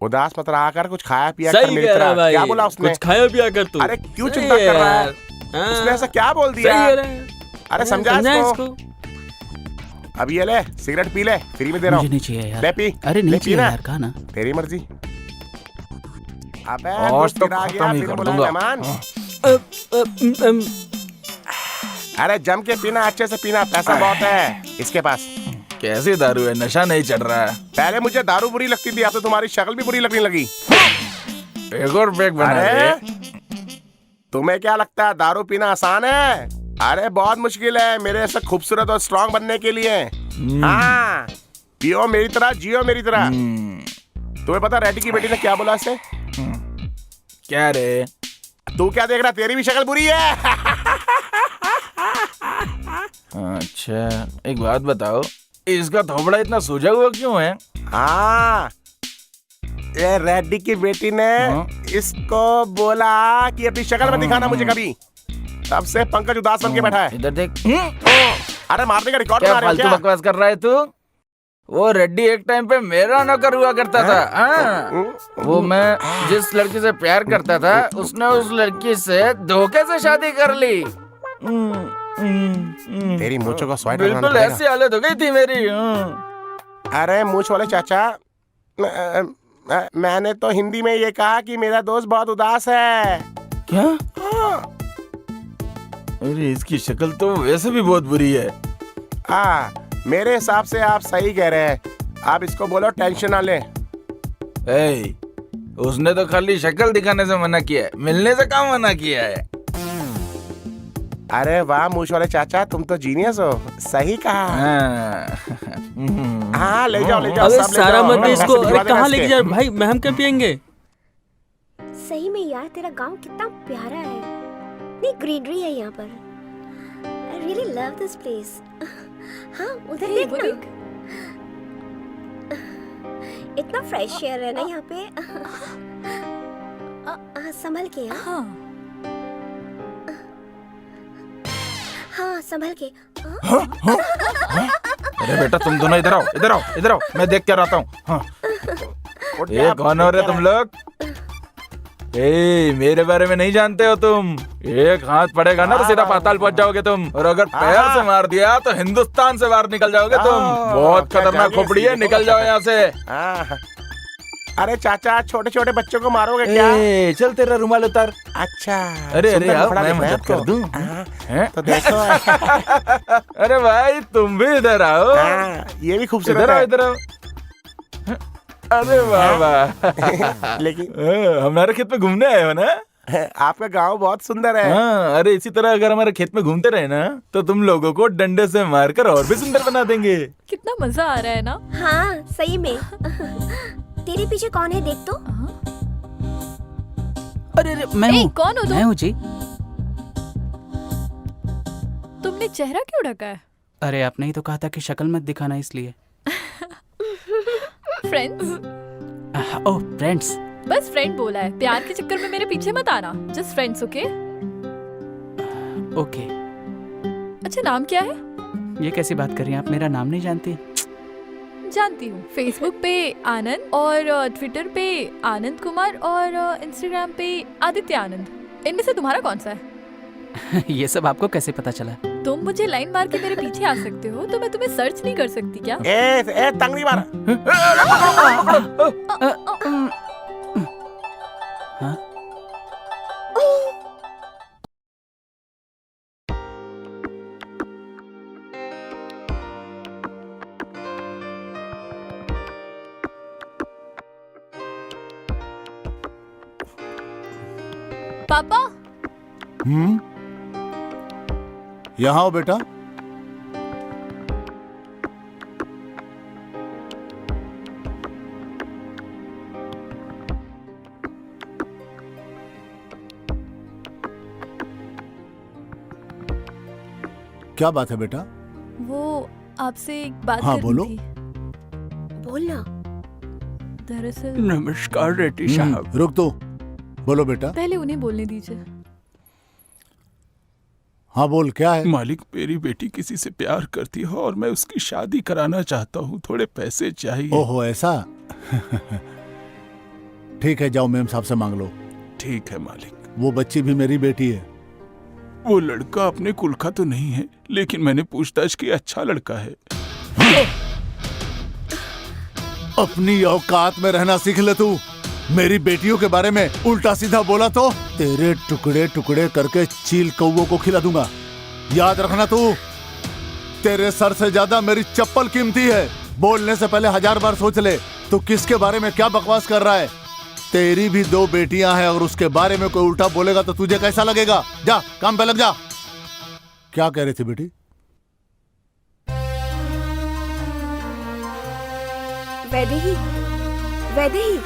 उदास मत रहा कर, कुछ खाया पिया कर सही मेरी कह रहा तरह। है भाई। क्या बोला उसने? कुछ खाया पिया कर तू। अरे क्यों सही चिंता कर रहा है? यार। उसने ऐसा क्या बोल दिया? सही कह रहा है। अरे समझा इसको। अब ये ले, सिगरेट पी ले, फ्री में दे रहा मुझे हूँ। नहीं चाहिए यार। ले पी। अरे ले नहीं पी चाहिए ना। यार, कहा ना। तेरी मर्जी। अबे आज तो गिरा गया, खत्म ही फिर कर बुलाए दूंगा। मेहमान। अरे जम के पीना, अच्छे से पीना, पैसा बहुत है इसके पास। कैसी दारू है, नशा नहीं चढ़ रहा है। पहले मुझे दारू बुरी लगती थी, अब तो तुम्हारी शक्ल भी बुरी लगने लगी। एक और पैक बना दे। अरे तुम्हें क्या लगता है दारू पीना आसान है? अरे बहुत मुश्किल है मेरे ऐसा खूबसूरत और स्ट्रांग बनने के लिए। हाँ, पियो मेरी तरह, जियो मेरी तरह। तुम्हें पता रेड्डी की बेटी ने क्या बोला इससे? क्या रे? तू क्या देख रहा, तेरी भी शक्ल बुरी है। अच्छा, एक बात बताओ, इसका थोबड़ा इतना सूजा हुआ क्यों है? हाँ, ये रेड्डी की बेटी ने इसको बोला कि अपनी शक्ल में दिखाना मुझे कभी। तब से पंकज उदास बन के बैठा है। इधर देख। अरे मारने का रिकॉर्ड क्या बना रहे हो फालतू क्या? बकवास कर रहा है तू? वो रेड्डी एक टाइम पे मेरा नौकर हुआ करता था। हाँ। वो मैं जिस लड़की से प्यार करता था, उसने उस लड़की से धोखे से शादी कर ली। तेरी मूंछों का स्वाइट बिल्कुल ऐसी हालत हो गई थी मेरी। अरे मूंछ वाले चाचा, मैंने तो हिंदी में ये कहा कि मेरा दोस्त बहुत उदास है। क्या? अरे इसकी शक्ल तो वैसे भी बहुत बुरी है। मेरे हिसाब से आप सही कह रहे हैं। आप इसको बोलो टेंशन ना ले। उसने तो खाली शक्ल दिखाने से मना किया है, मिलने से काम मना किया है। अरे वाह मूंछ वाले चाचा, तुम तो जीनियस हो। सही कहा। हाँ ले जाओ ले जाओ। अबे सब ले सारा जाओ। मत दे पैसे इसको। भिजवा अरे देना कहाँ इसके। लेके जा भाई, मैं हम क्या पियेंगे? सही में यार, तेरा गांव कितना प्यारा है। इतनी ग्रीनरी है यहाँ पर। I really love this place. हाँ, उधर Hey, देखना। इतना फ्रेश एयर है ना यहाँ पे। संभल के। हाँ हाँ संभल के। अरे बेटा तुम दोनों इधर आओ, इधर आओ, इधर आओ, मैं देख कर आता हूँ। हाँ। ये कौन हो रहे तुम लोग? मेरे बारे में नहीं जानते हो तुम। एक हाथ पड़ेगा ना तो सीधा पाताल पहुंच जाओगे तुम, और अगर पैर से मार दिया तो हिंदुस्तान से बाहर निकल जाओगे तुम। बहुत खतरनाक खोपड़ी है, निकल जाओ यहाँ से। अरे चाचा, छोटे छोटे बच्चों को मारोगे क्या? चल तेरा रुमाल उतार। अच्छा। अरे अरे सुंदर आओ, कपड़ा मैं दिख रहा है मदद कर आपको? दूं। हैं? तो देखो। अरे भाई तुम भी इधर आओ। ये भी खूबसूरत इधर आओ, है। इधर आओ। अरे वाह वाह। लेकिन हमारे खेत में घूमने आए हो ना? आपका गांव बहुत सुंदर है। हाँ, अरे इसी तरह अगर हमारे खेत में घूमते रहे ना, तो तुम लोगों को डंडे से मारकर और भी सुंदर बना देंगे। कितना मजा आ रहा है ना? हाँ सही में। तेरे पीछे कौन है देख तो। अरे अरे मैं ए, हूँ। कौन हो तुम? मैं हूँ जी। तुमने चेहरा क्यों ढका है? अरे आपने ही तो कहा था कि शक्ल मत दिखाना, इसलिए। फ्रेंड्स? ओह फ्रेंड्स। बस फ्रेंड बोला है, प्यार के चक्कर में मेरे पीछे मत आना। Just friends, okay? ओके। अच्छा नाम क्या है? ये कैसी बात कर रही हैं आप, मेरा नाम नहीं जानती? जानती हूँ। फेसबुक पे आनंद, और ट्विटर पे आनंद कुमार, और इंस्टाग्राम पे आदित्य आनंद। इनमें से तुम्हारा कौन सा है? ये सब आपको कैसे पता चला? तुम मुझे लाइन मार के मेरे पीछे आ सकते हो, तो मैं तुम्हें सर्च नहीं कर सकती क्या? ए तंग नहीं मारा। हाँ? पापा, यहाँ आओ बेटा। क्या बात है बेटा? वो आपसे एक बात हाँ, करनी बोलो। थी। बोलना। दरअसल नमस्कार रेड्डी साहब। रुक तो, बोलो बेटा। पहले उन्हें बोलने दीजिए। हाँ बोल, क्या है? मालिक, मेरी बेटी किसी से प्यार करती है और मैं उसकी शादी कराना चाहता हूँ। थोड़े पैसे चाहिए। ओहो, ऐसा? ठीक है, जाओ मेम साहब से मांग लो। ठीक है मालिक। वो बच्ची भी मेरी बेटी है। वो लड़का अपने कुल का तो नहीं है, लेकिन मैंने पूछताछ की, अच्छा लड़का है। अपनी औकात में रहना सीख ले तू। मेरी बेटियों के बारे में उल्टा सीधा बोला तो तेरे टुकड़े टुकड़े करके चील कौवों को खिला दूंगा। याद रखना तू, तेरे सर से ज्यादा मेरी चप्पल कीमती है। बोलने से पहले 1000 बार सोच ले तू किसके बारे में क्या बकवास कर रहा है। तेरी भी 2 बेटियां हैं और उसके बारे में कोई उल्टा बोलेगा तो तुझे कैसा लगेगा? जा काम पे लग जा। क्या कह रही थी बेटी? वैदेही, वैदेही।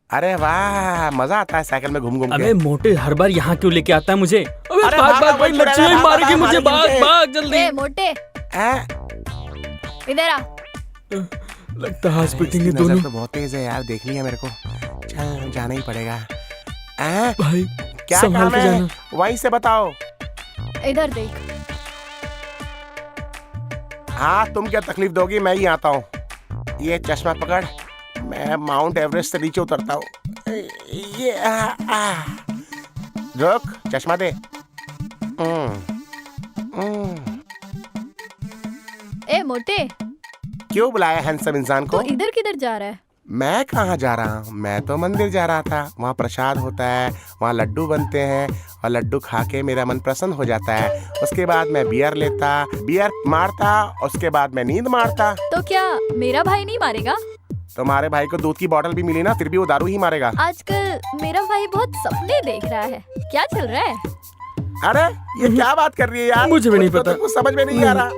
अरे वाह, मजा आता है साइकिल में घूम घूम के। अबे मोटे, हर बार यहाँ क्यों लेके आता है मुझे? अबे अरे भाग भाग, भाग भाई, भाग, मच्छी भाग, मारेगी भाग, मुझे। भाग, भाग भाग, भाग जल्दी। ए मोटे, हैं? इधर आ। लगता है हाथ पिटेंगे इसकी दोनों। नजर तो बहुत तेज है यार, देख लिया मेरे को। चल जाना ही पड़ेगा। हैं? भाई क्या संभाल काम के है? जाना। वहीं से बताओ। इधर देख। हाँ, तुम क्या तकलीफ दोगी, मैं ही आता हूँ। ये चश्मा पकड़, मैं माउंट एवरेस्ट से नीचे उतरता हूँ। ये रुक, चश्मा दे। ए मोटे, क्यों बुलाया हैंडसम इंसान तू को? इधर किधर जा रहा है? मैं कहाँ जा रहा हूँ? मैं तो मंदिर जा रहा था। वहाँ प्रसाद होता है, वहाँ लड्डू बनते हैं और लड्डू खा के मेरा मन प्रसन्न हो जाता है। उसके बाद मैं बियर लेता, बियर मारता, उसके बाद मैं नींद मारता। तो क्या मेरा भाई नहीं मारेगा? तुम्हारे भाई को दूध की बोतल भी मिली ना, फिर भी वो दारू ही मारेगा। आजकल मेरा भाई बहुत सपने देख रहा है। क्या चल रहा है? अरे ये क्या बात कर रही है यार? मुझे भी नहीं मुझको पता। तो कुछ समझ में नहीं आ रहा।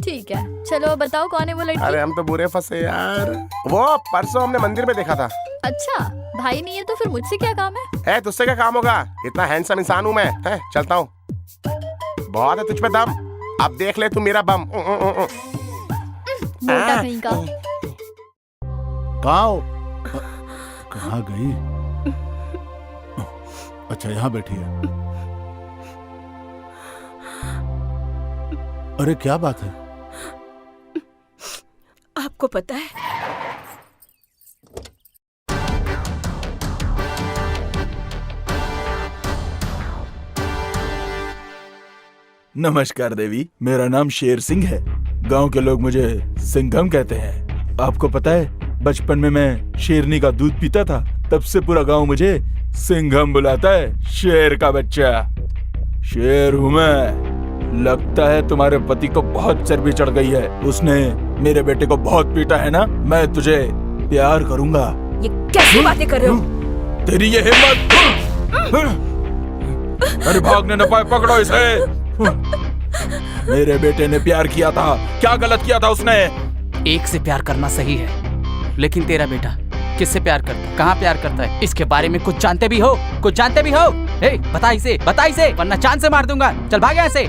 ठीक है, चलो बताओ कौन है वो लड़की? अरे हम तो बुरे फंसे यार। वो परसों हमने मंदिर में देखा था। अच्छा, भाई नहीं है तो फिर मुझसे क्या काम है? तुझसे क्या काम होगा? इतना हैंडसम इंसान हूँ मैं। चलता हूँ। बहुत है तुझ पे दम, अब देख ले तू मेरा बम। मोटा कहीं का। कहाँ हो? कहाँ गई? अच्छा, यहाँ बैठी है। अरे क्या बात है? आपको पता है, नमस्कार देवी, मेरा नाम शेर सिंह है। गांव के लोग मुझे सिंघम कहते हैं। आपको पता है, बचपन में मैं शेरनी का दूध पीता था, तब से पूरा गांव मुझे सिंघम बुलाता है, शेर का बच्चा। शेर हूँ मैं। लगता है तुम्हारे पति को बहुत चर्बी चढ़ गई है, उसने मेरे बेटे को बहुत पीटा है ना। मैं तुझे प्यार करूंगा। ये कैसी बातें कर रहे हो? तेरी ये हिम्मत! अरे भागने न पाए, पकड़ो इसे। मेरे बेटे ने प्यार किया था, क्या गलत किया था उसने? एक से प्यार करना सही है, लेकिन तेरा बेटा किससे प्यार करता है, कहाँ प्यार करता है, इसके बारे में कुछ जानते भी हो? कुछ जानते भी हो? हे, बता इसे, वरना चांद से मार दूंगा। चल भाग यहाँ से।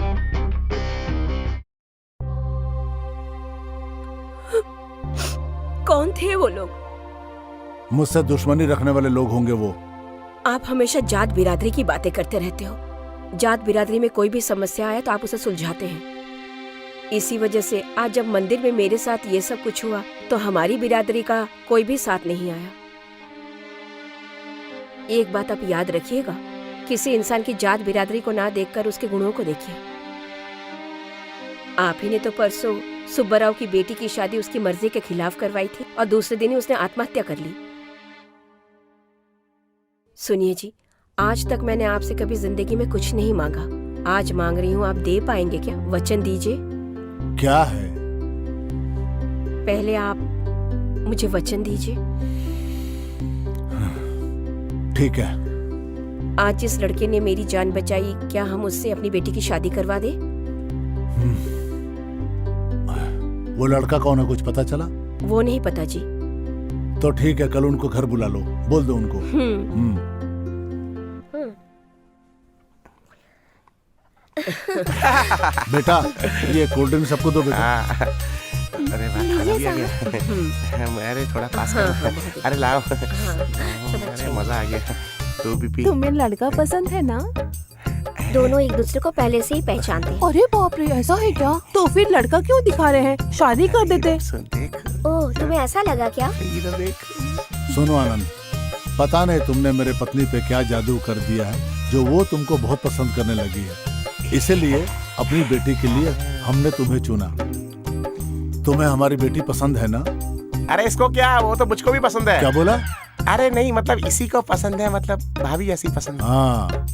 कौन थे वो लोग? मुझसे दुश्मनी रखने वाले लोग होंगे वो। आप हमेशा जात बिरादरी की बातें करते रहते हो। जात बिरादरी में कोई भी समस्या आए तो आप उसे सुलझाते हैं। इसी वजह से आज जब मंदिर में मेरे साथ ये सब कुछ हुआ तो हमारी बिरादरी का कोई भी साथ नहीं आया। एक बात आप याद रखिएगा, किसी इंसान की जात बिरादरी को ना देखकर उसके गुणों को देखिए। आप ही ने तो परसों सुब्बाराव की बेटी की शादी उसकी मर्जी के खिलाफ करवाई थी और दूसरे दिन ही उसने आत्महत्या कर ली। सुनिए जी, आज तक मैंने आपसे कभी जिंदगी में कुछ नहीं मांगा, आज मांग रही हूँ, आप दे पाएंगे क्या? वचन दीजिए। क्या है? पहले आप मुझे वचन दीजिए। ठीक है। आज जिस लड़के ने मेरी जान बचाई, क्या हम उससे अपनी बेटी की शादी करवा दें? वो लड़का कौन है, कुछ पता चला? वो नहीं पता जी। तो ठीक है, कल उनको घर बुला लो, बोल दो उनको। बेटा, ये कोल्ड ड्रिंक सबको दो बेटा। अरे वाह, खाना भी आ गया। अरे थोड़ा पास कर। अरे लाओ। अरे मजा आ गया। तू भी पी। तुम्हें लड़का पसंद है ना? दोनों एक दूसरे को पहले से ही पहचानते हैं। अरे बाप रे, ऐसा है क्या? तो फिर लड़का क्यों दिखा रहे हैं? शादी कर देते। देख, ओह, तुम्हें ऐसा लगा क्या? इधर देख। सुनो आनंद, पता नहीं तुमने मेरे पत्नी पे क्या जादू कर दिया है जो वो तुमको बहुत पसंद करने लगी है। इसीलिए अपनी बेटी के लिए हमने तुम्हें चुना। तुम्हें हमारी बेटी पसंद है ना? अरे इसको क्या, वो तो मुझको भी पसंद है। क्या बोला? अरे नहीं, मतलब इसी को पसंद है, मतलब भाभी ऐसी पसंद है। हाँ,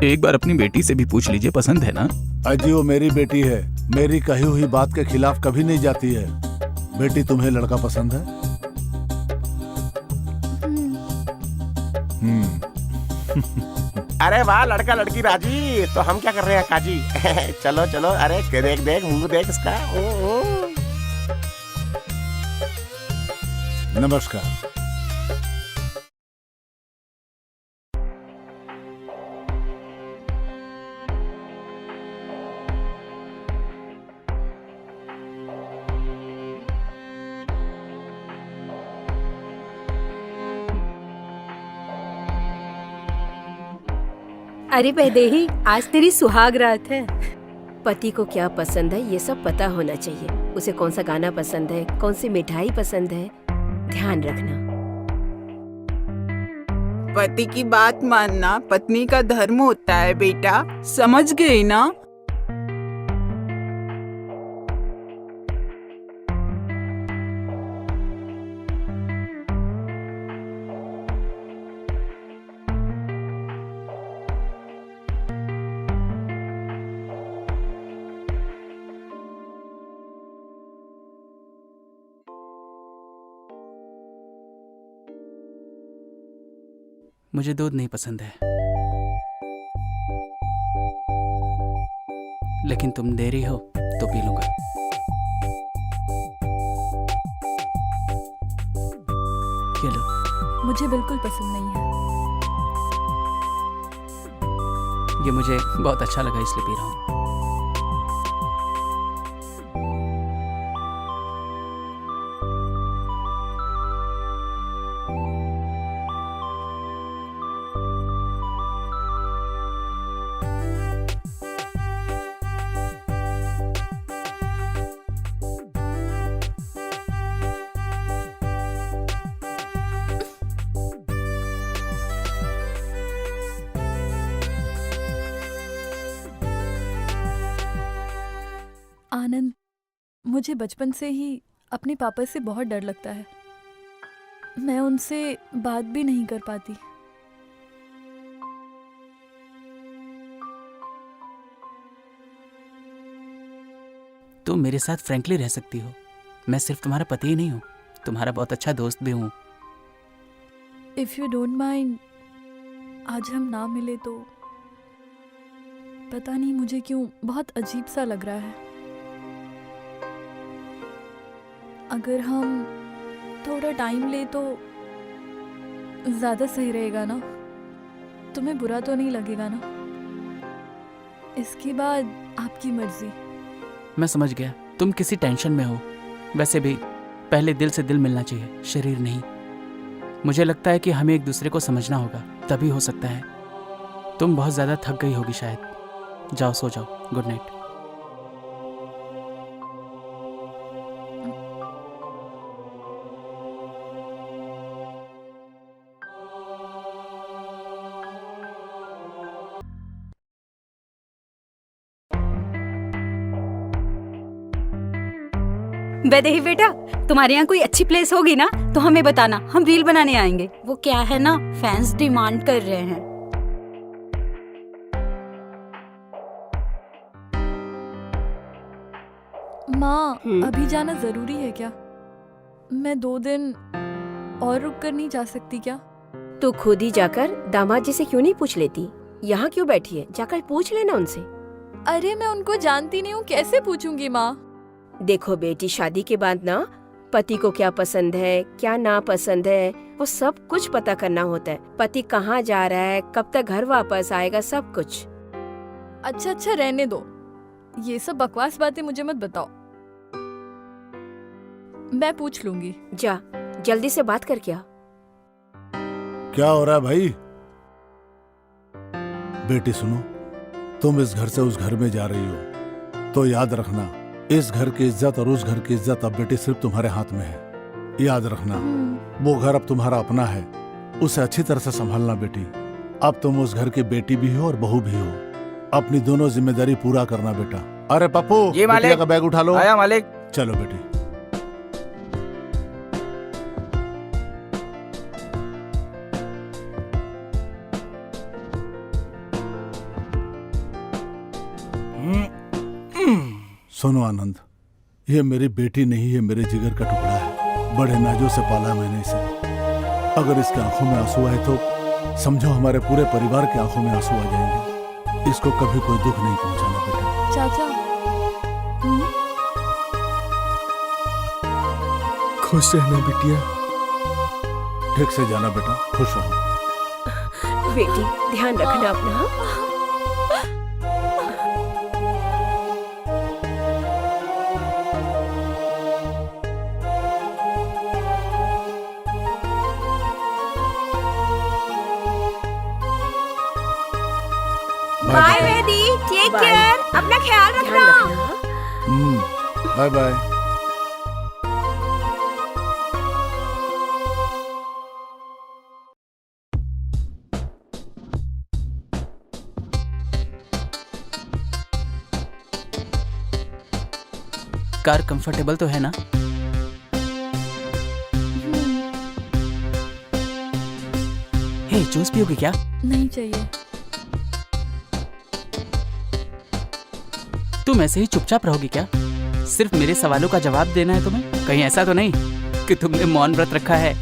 एक बार अपनी बेटी से भी पूछ लीजिए, पसंद है ना? अजी वो मेरी बेटी है, मेरी कही हुई बात के खिलाफ कभी नहीं जाती है। बेटी, तुम्हें लड़का पसंद है? अरे वाह, लड़का लड़की राजी, तो हम क्या कर रहे हैं काजी? चलो चलो, अरे देख देख, मुंह देख इसका। नमस्कार। अरे वैदेही, आज तेरी सुहाग रात है। पति को क्या पसंद है ये सब पता होना चाहिए। उसे कौन सा गाना पसंद है, कौन सी मिठाई पसंद है, ध्यान रखना। पति की बात मानना पत्नी का धर्म होता है बेटा, समझ गई ना? मुझे दूध नहीं पसंद है, लेकिन तुम दे रही हो तो पी लूंगा। ये लो। मुझे बिल्कुल पसंद नहीं है। ये मुझे बहुत अच्छा लगा इसलिए पी रहा हूँ। आनंद, मुझे बचपन से ही अपने पापा से बहुत डर लगता है। मैं उनसे बात भी नहीं कर पाती। तुम मेरे साथ फ्रैंकली रह सकती हो। मैं सिर्फ तुम्हारा पति ही नहीं हूँ, तुम्हारा बहुत अच्छा दोस्त भी हूँ। इफ यू डोंट माइंड, आज हम ना मिले तो पता नहीं मुझे क्यों बहुत अजीब सा लग रहा है। अगर हम थोड़ा टाइम ले तो ज़्यादा सही रहेगा ना? तुम्हें बुरा तो नहीं लगेगा ना? इसके बाद आपकी मर्जी। मैं समझ गया, तुम किसी टेंशन में हो। वैसे भी पहले दिल से दिल मिलना चाहिए, शरीर नहीं। मुझे लगता है कि हमें एक दूसरे को समझना होगा, तभी हो सकता है। तुम बहुत ज़्यादा थक गई होगी शायद। जाओ सो जाओ, गुड नाइट। वैदेही बेटा, तुम्हारे यहाँ कोई अच्छी प्लेस होगी ना तो हमें बताना, हम रील बनाने आएंगे। वो क्या है ना, फैंस डिमांड कर रहे हैं। माँ अभी जाना जरूरी है क्या? मैं 2 दिन और रुक कर नहीं जा सकती क्या? तू खुद ही जाकर दामाद जी से क्यों नहीं पूछ लेती? यहाँ क्यों बैठी है? जाकर पूछ लेना उनसे। अरे मैं उनको जानती नहीं हूँ, कैसे पूछूंगी माँ? देखो बेटी, शादी के बाद ना पति को क्या पसंद है, क्या ना पसंद है, वो सब कुछ पता करना होता है। पति कहाँ जा रहा है, कब तक घर वापस आएगा, सब कुछ। अच्छा रहने दो, ये सब बकवास बातें मुझे मत बताओ। मैं पूछ लूंगी। जा जल्दी से बात कर। क्या हो रहा है भाई? बेटी सुनो, तुम इस घर से उस घर में जा रही हो तो याद रखना, इस घर की इज्जत और उस घर की इज्जत अब बेटी सिर्फ तुम्हारे हाथ में है। याद रखना, वो घर अब तुम्हारा अपना है, उसे अच्छी तरह से संभालना बेटी। अब तुम उस घर की बेटी भी हो और बहू भी हो, अपनी दोनों जिम्मेदारी पूरा करना बेटा। अरे पप्पू, बिटिया का बैग उठा लो। आया मालिक। चलो बेटी। सुनो आनंद, ये मेरी बेटी नहीं है, मेरे जिगर का टुकड़ा है। बड़े नाजों से पाला मैंने इसे। अगर इसके आंखों में आंसू आए तो समझो हमारे पूरे परिवार के आंखों में आंसू आ जाएंगे। इसको कभी कोई दुख नहीं पहुंचाना बेटा। चाचा खुश रहना बिटिया। ठीक से जाना बेटा, खुश रहो। बेटी ध्यान रखना अपना। बाय वेदी, टेक केयर, अपना ख्याल रखना। Bye bye. कार कंफर्टेबल तो है ना? हे, जूस पियोगे क्या? नहीं चाहिए। तुम ऐसे ही चुपचाप रहोगी क्या? सिर्फ मेरे सवालों का जवाब देना है तुम्हें? कहीं ऐसा तो नहीं कि तुमने मौन व्रत रखा है?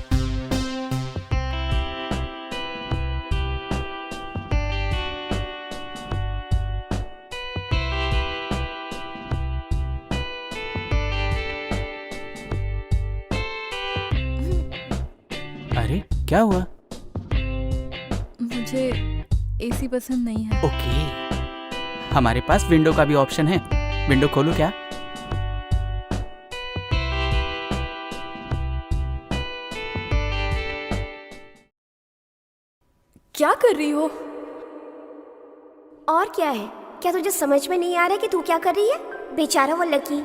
अरे क्या हुआ? मुझे एसी पसंद नहीं है। ओके, हमारे पास विंडो का भी ऑप्शन है। विंडो खोलूं क्या? क्या कर रही हो? और क्या है? क्या तुझे समझ में नहीं आ रहा है कि तू क्या कर रही है? बेचारा वो लकी,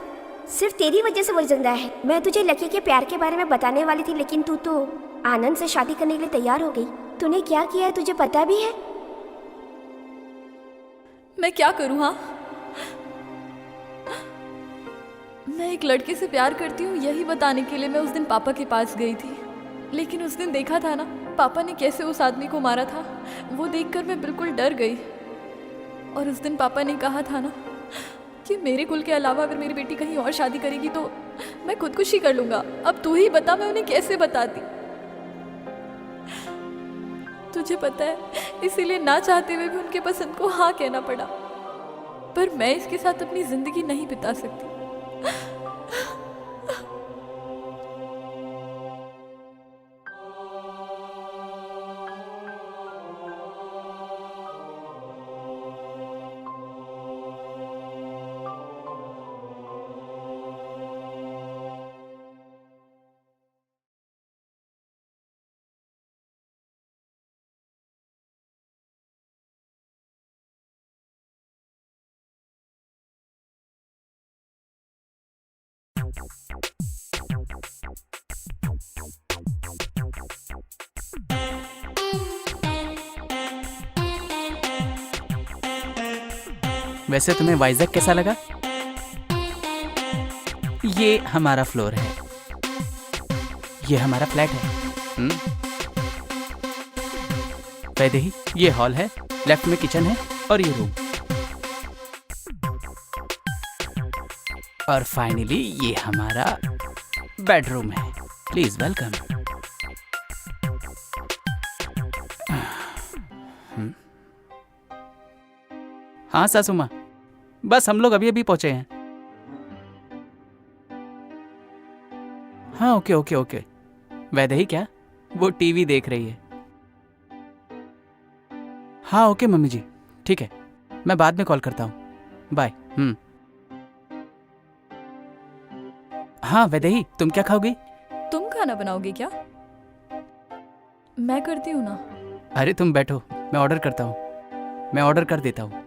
सिर्फ तेरी वजह से वो जिंदा है। मैं तुझे लकी के प्यार के बारे में बताने वाली थी, लेकिन तू तो आनंद से शादी करने के लिए तैयार हो गई। तूने क्या किया है तुझे पता भी है? मैं क्या करूँ? हाँ, मैं एक लड़के से प्यार करती हूँ, यही बताने के लिए मैं उस दिन पापा के पास गई थी। लेकिन उस दिन देखा था ना पापा ने कैसे उस आदमी को मारा था, वो देखकर मैं बिल्कुल डर गई। और उस दिन पापा ने कहा था ना कि मेरे कुल के अलावा अगर मेरी बेटी कहीं और शादी करेगी तो मैं खुदकुशी कर लूँगा। अब तू ही बता, मैं उन्हें कैसे बताती? तुझे पता है, इसीलिए ना चाहते हुए भी उनके पसंद को हाँ कहना पड़ा। पर मैं इसके साथ अपनी जिंदगी नहीं बिता सकती। वैसे तुम्हें वाइजैक कैसा लगा? ये हमारा फ्लोर है, ये हमारा फ्लैट है। वैदेही, ये हॉल है, लेफ्ट में किचन है और ये रूम। और फाइनली ये हमारा बेडरूम है। Please welcome. हाँ सासू माँ, बस हम लोग अभी अभी पहुंचे हैं। हाँ ओके ओके ओके। वैदेही क्या? वो टीवी देख रही है। हाँ ओके मम्मी जी, ठीक है, मैं बाद में कॉल करता हूँ। बाय। हाँ वैदेही, तुम क्या खाओगी? तुम खाना बनाओगे क्या? मैं करती हूँ ना। अरे तुम बैठो, मैं ऑर्डर करता हूँ। मैं ऑर्डर कर देता हूँ।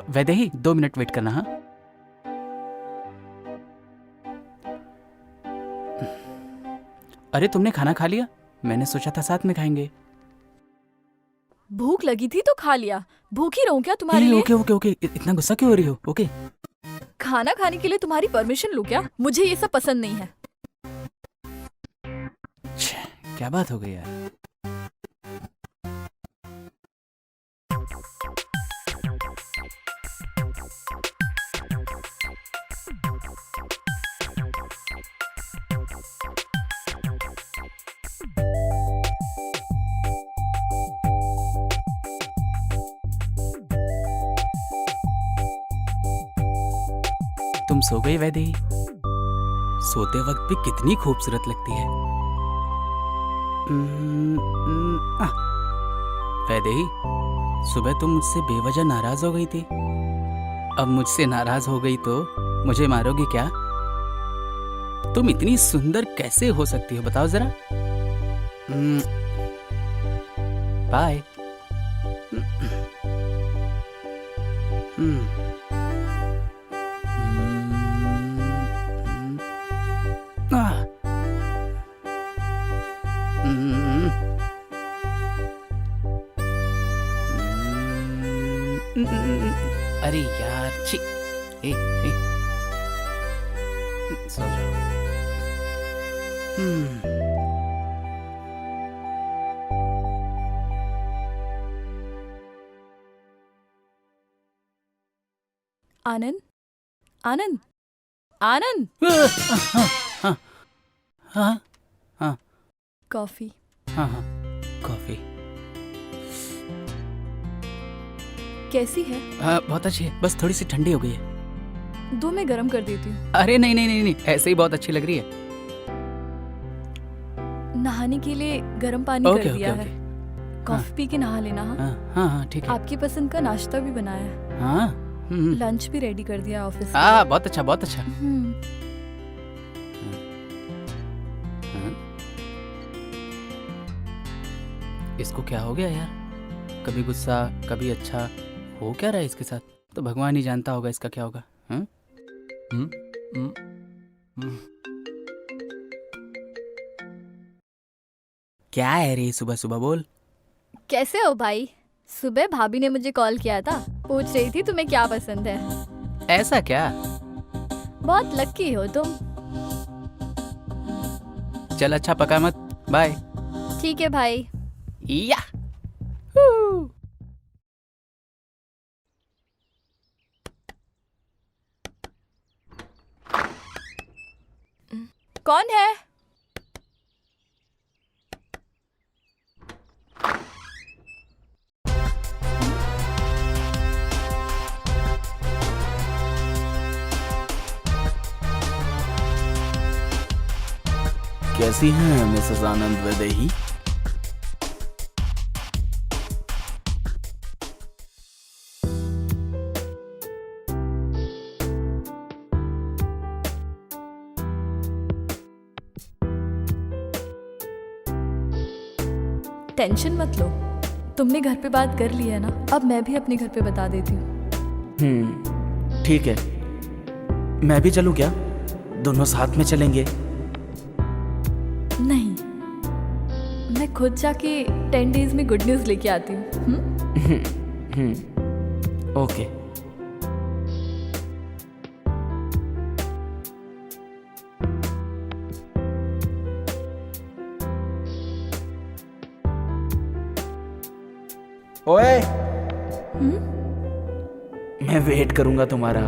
वैदेही 2 मिनट वेट करना। हाँ अरे तुमने खाना खा लिया? मैंने सोचा था साथ में खाएंगे। भूख लगी थी तो खा लिया। भूखी रहूं क्या तुम्हारे लिए? ओके ओके ओके, इतना गुस्सा क्यों हो रही हो? ओके खाना खाने के लिए तुम्हारी परमिशन लूं क्या? मुझे ये सब पसंद नहीं है। क्या बात हो गई यार। तुम सो गई वैदेही? सोते वक्त भी कितनी खूबसूरत लगती है। वैदेही, सुबह तुम मुझसे बेवजह नाराज हो गई थी। अब मुझसे नाराज हो गई तो मुझे मारोगी क्या? तुम इतनी सुंदर कैसे हो सकती हो, बताओ जरा। बाय। अरे यार छी। ए, सो जाओ। आनंद, आनंद, आनंद। हाँ हाँ हाँ कॉफी। हाँ हाँ कॉफी कैसी है? बहुत अच्छी है, बस थोड़ी सी ठंडी हो गई है। दो मैं गरम कर देती हूँ। अरे नहीं नहीं नहीं नहीं, ऐसे ही बहुत अच्छी लग रही है। नहाने के लिए गरम पानी ओके कर ओके दिया ओके। है। कॉफी पी के नहा लेना। हाँ, हाँ हाँ हाँ ठीक है। आपकी पसंद का नाश्ता भी बनाया है। हाँ लंच भी रेडी कर दिया ऑफिस में। बहुत अच्छा बहुत अच्छा। इसको क्या हो गया यार? कभी गुस्सा कभी अच्छा, हो क्या रहा है इसके साथ? तो भगवान ही जानता होगा इसका क्या होगा। क्या है रे सुबह सुबह? बोल। कैसे हो भाई? सुबह भाभी ने मुझे कॉल किया था, पूछ रही थी तुम्हें क्या पसंद है। ऐसा क्या? बहुत लकी हो तुम। चल अच्छा पका मत। बाय। ठीक है भाई। या कौन है? कैसी हैं मिसेस आनंद वैदेही? टेंशन मत लो, तुमने घर पे बात कर ली है ना, अब मैं भी अपने घर पे बता देती हूँ। ठीक है, मैं भी चलूं क्या? दोनों साथ में चलेंगे। नहीं, मैं खुद जाके 10 डेज में गुड न्यूज लेके आती हूँ। ओके। ओए मैं वेट करूंगा तुम्हारा।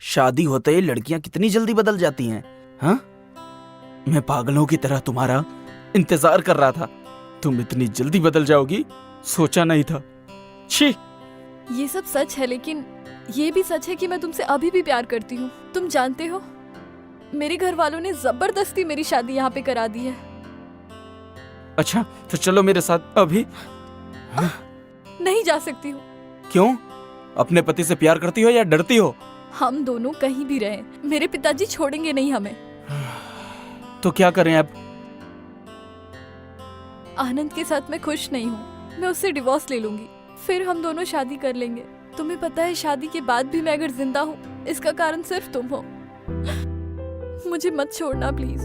शादी होते ही लड़कियां कितनी जल्दी बदल जाती हैं, हाँ? मैं पागलों की तरह तुम्हारा इंतजार कर रहा था। तुम इतनी जल्दी बदल जाओगी सोचा नहीं था। छी। ये सब सच है, लेकिन ये भी सच है कि मैं तुमसे अभी भी प्यार करती हूँ। तुम जानते हो, मेरे घर वालों ने जबरदस्ती मेरी शादी यहाँ पे करा दी है। अच्छा तो चलो मेरे साथ अभी। नहीं जा सकती हूँ। क्यों? अपने पति से प्यार करती हो या डरती हो? हम दोनों कहीं भी रहें, मेरे पिताजी छोड़ेंगे नहीं हमें। तो क्या करें अब? आनंद के साथ मैं खुश नहीं हूँ। मैं उससे डिवोर्स ले लूंगी, फिर हम दोनों शादी कर लेंगे। तुम्हें पता है, शादी के बाद भी मैं अगर जिंदा हूँ, इसका कारण सिर्फ तुम हो। मुझे मत छोड़ना प्लीज।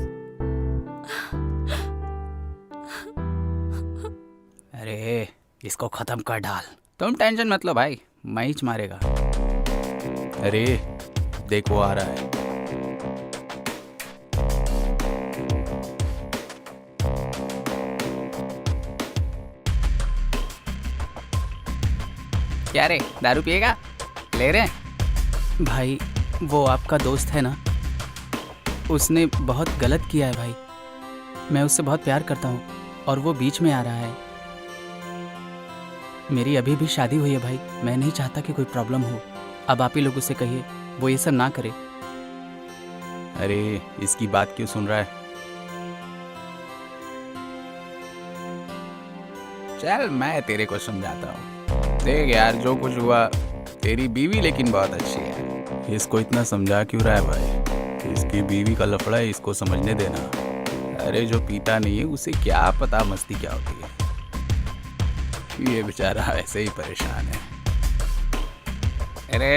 अरे इसको खत्म कर डाल। तुम टेंशन मत लो भाई, मैच मारेगा। अरे देखो आ रहा है। क्या रे, दारू पिएगा? ले रहे हैं? भाई वो आपका दोस्त है ना, उसने बहुत गलत किया है भाई। मैं उससे बहुत प्यार करता हूँ और वो बीच में आ रहा है। मेरी अभी भी शादी हुई है भाई, मैं नहीं चाहता कि कोई प्रॉब्लम हो। अब आप ही लोग उसे कहिए वो ये सब ना करे। अरे इसकी बात क्यों सुन रहा है? चल मैं तेरे को समझाता हूँ। देख यार, जो कुछ हुआ, तेरी बीवी लेकिन बहुत अच्छी है। इसको इतना समझा क्यों रहा है भाई? इसकी बीवी का लफड़ा है, इसको समझने देना। अरे जो पीता नहीं है उसे क्या पता मस्ती क्या होती है। ये बेचारा ऐसे ही परेशान है। अरे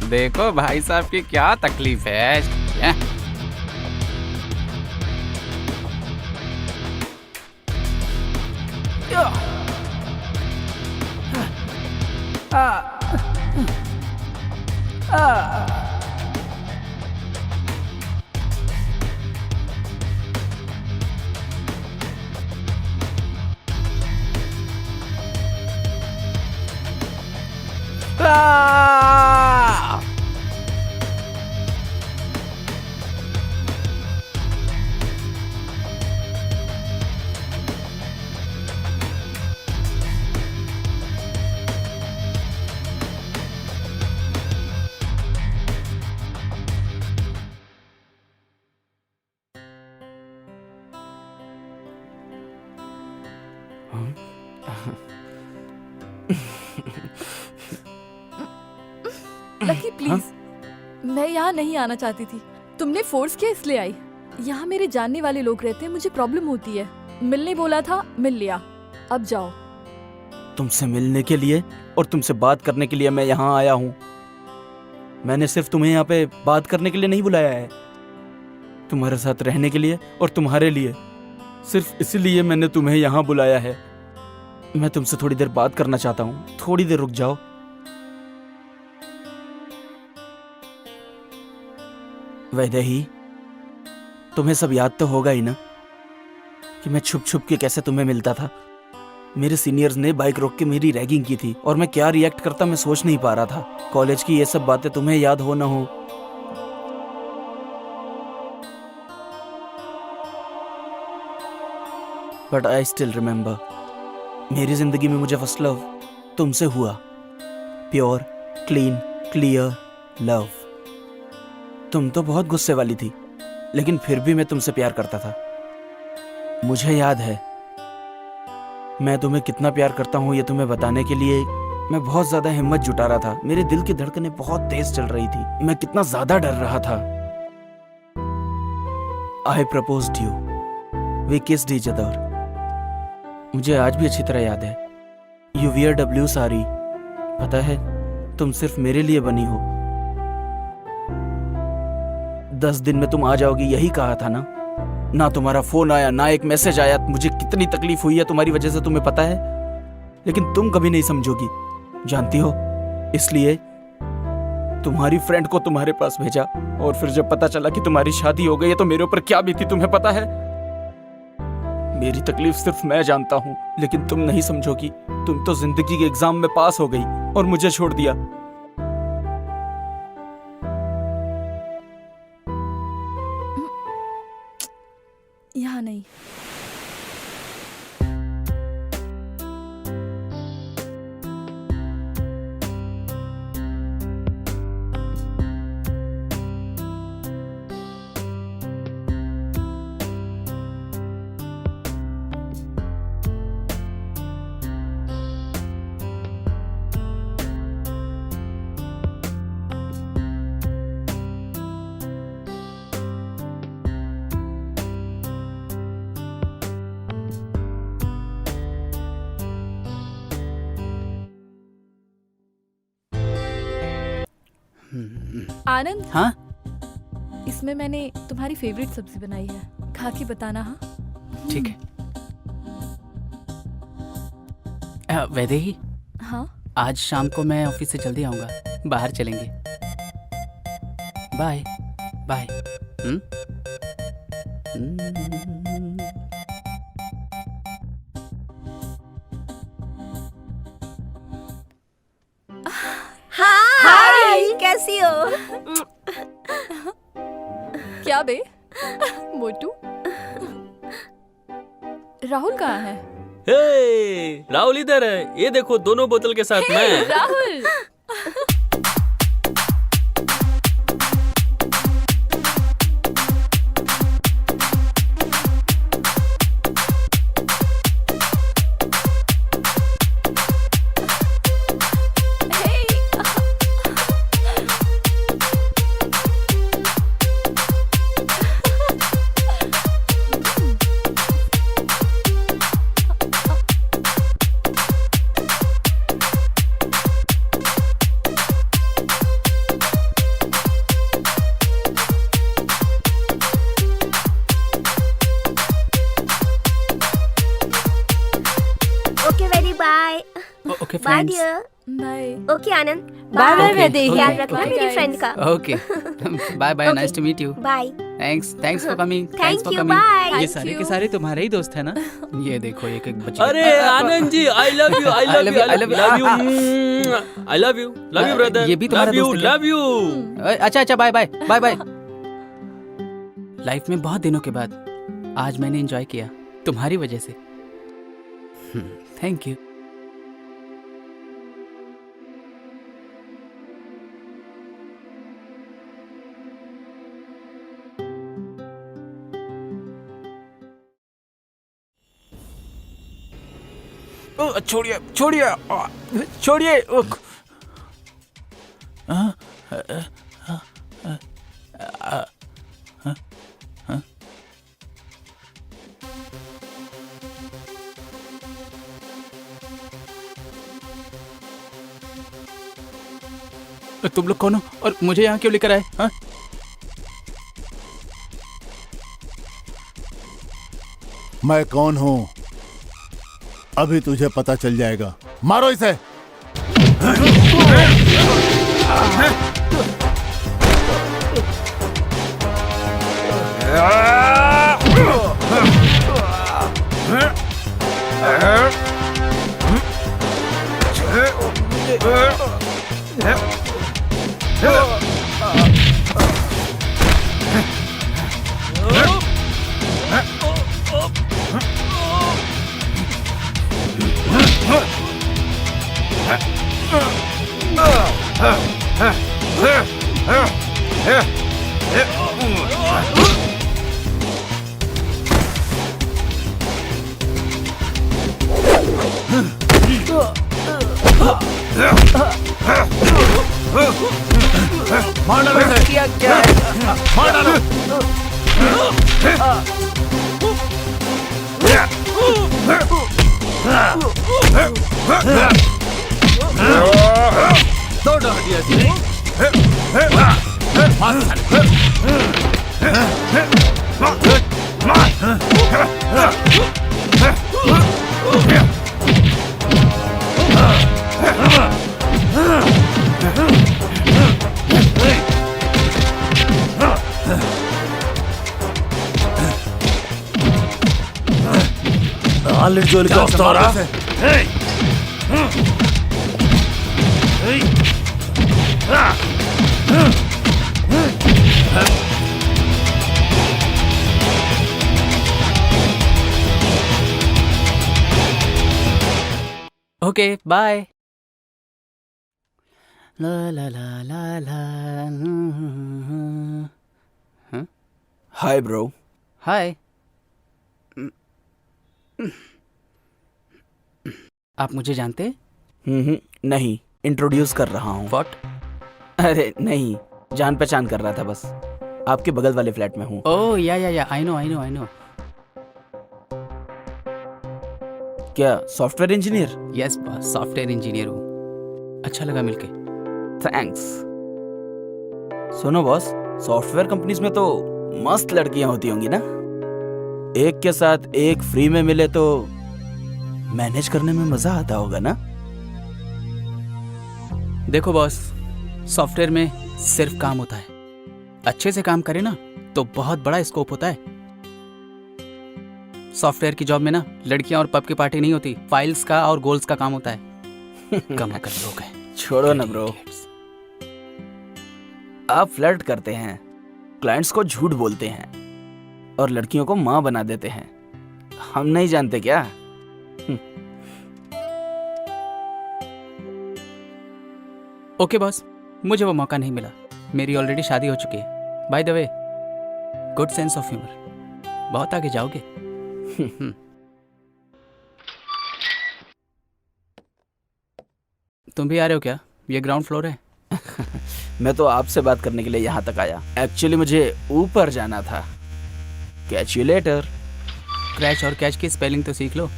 देखो भाई साहब की क्या तकलीफ है। लकी प्लीज, मैं यहाँ नहीं आना चाहती थी। तुमने फोर्स किया इसलिए आई। यहाँ मेरे जानने वाले लोग रहते हैं, मुझे प्रॉब्लम होती है। मिलने बोला था, मिल लिया, अब जाओ। तुमसे मिलने के लिए और तुमसे बात करने के लिए मैं यहाँ आया हूँ। मैंने सिर्फ तुम्हें यहाँ पे बात करने के लिए नहीं बुलाया है, तुम्हारे साथ रहने के लिए और तुम्हारे लिए। सिर्फ इसलिए मैंने तुम्हें यहाँ बुलाया है। मैं तुमसे थोड़ी देर बात करना चाहता हूँ, थोड़ी देर रुक जाओ। वैदेही, तुम्हें सब याद तो होगा ही ना कि मैं छुप छुप के कैसे तुम्हें मिलता था। मेरे सीनियर्स ने बाइक रोक के मेरी रैगिंग की थी और मैं क्या रिएक्ट करता मैं सोच नहीं पा रहा था। कॉलेज की ये सब बातें तुम्हें याद हो ना हो, बट आई स्टिल रिमेम्बर। मेरी जिंदगी में मुझे फर्स्ट लव तुमसे हुआ। Pure, clean, clear love. तुम तो बहुत गुस्से वाली थी, लेकिन फिर भी मैं तुमसे प्यार करता था। मुझे याद है मैं तुम्हें कितना प्यार करता हूँ, ये तुम्हें बताने के लिए मैं बहुत ज्यादा हिम्मत जुटा रहा था। मेरे दिल की धड़कनें बहुत तेज चल रही थी, मैं कितना ज्यादा डर रहा था। I proposed you, we kissed each other. मुझे आज भी अच्छी तरह याद है। You wear a blue sari, पता है तुम सिर्फ मेरे लिए बनी हो। 10 दिन में तुम आ जाओगी, यही कहा था ना। ना तुम्हारा फोन आया, ना एक मैसेज आया। मुझे कितनी तकलीफ हुई है तुम्हारी वजह से, तुम्हें पता है, लेकिन तुम कभी नहीं समझोगी, जानती हो। इसलिए तुम्हारी फ्रेंड को तुम्हारे पास भेजा, और फिर जब पता चला कि तुम्हारी शादी हो गई है तो मेरे ऊपर क्या बीती तुम्हें पता है। मेरी तकलीफ सिर्फ मैं जानता हूँ, लेकिन तुम नहीं समझोगी। तुम तो जिंदगी के एग्जाम में पास हो गई और मुझे छोड़ दिया। यहाँ नहीं। आनंद, हाँ? इसमें मैंने तुम्हारी फेवरेट सब्जी बनाई है, खा के बताना। हाँ ठीक है। वैदेही, हाँ आज शाम को मैं ऑफिस से जल्दी आऊंगा, बाहर चलेंगे। Bye bye. हाय, कैसी हो? क्या बे मोटू, राहुल कहाँ है? हे, राहुल इधर है, ये देखो दोनों बोतल के साथ मैं। Rahul okay bye friends. Dear. Bye. Okay Anand, bye bye Okay, Vaidehi. okay. ख्याल रखना Bye, मेरी guys. फ्रेंड का। Okay bye bye, nice to meet you. Bye. Thanks for coming. Thank you, bye. ये Thank सारे you. के सारे तुम्हारे ही दोस्त है ना? ये देखो एक एक बच्चे। अरे Anand ji, I love you, I love you, I love you, I love you, love you brother, ये भी तुम्हारा लव यू, दोस्त है क्या? Love you. अच्छा bye bye bye bye. Life में बहुत दिनों के बाद आज मैंने एंजॉय किया तुम्हारी वजह से। Thank you. छोड़िए छोड़िए छोड़िए। तुम लोग कौन हो और मुझे यहाँ क्यों लेकर आए? हाँ? मैं कौन हूँ अभी तुझे पता चल जाएगा। मारो इसे। मार डालो इसे। क्या मार डालो। दो हड्डियाँ थी। मार साले। Knowledge jewel चल, का संभाल सारा से। Okay bye. ला ला ला ला ला। Hi bro. हाय। आप मुझे जानते? नहीं, इंट्रोड्यूस कर रहा हूँ। व्हाट? अरे नहीं, जान पहचान कर रहा था बस। आपके बगल वाले फ्लैट में हूँ। ओह या आई नो। क्या software engineer? Yes boss, software engineer हूँ। अच्छा लगा मिलके। थैंक्स। सुनो बॉस, सॉफ्टवेयर कंपनीज में तो मस्त लड़कियां होती होंगी ना? एक के साथ एक फ्री में मिले तो मैनेज करने में मजा आता होगा ना? देखो बॉस, सॉफ्टवेयर में सिर्फ काम होता है। अच्छे से काम करे ना तो बहुत बड़ा स्कोप होता है। सॉफ्टवेयर की जॉब में ना लड़कियां और पब की पार्टी नहीं होती, फाइल्स का और गोल्स का काम होता है। कम कर लोग हैं। छोड़ो ना ब्रो, आप फ्लर्ट करते हैं, क्लाइंट्स को झूठ बोलते हैं और लड़कियों को माँ बना देते हैं। हम नहीं जानते क्या? ओके बॉस, मुझे वो मौका नहीं मिला। मेरी ऑलरेडी शादी हो चुकी है। By the way, good sense of humour, बहुत आगे जाओगे। तुम भी आ रहे हो क्या? ये ग्राउंड फ्लोर है। मैं तो आपसे बात करने के लिए यहाँ तक आया। एक्चुअली मुझे ऊपर जाना था। Catch you later. क्रैश और कैच की स्पेलिंग तो सीख लो।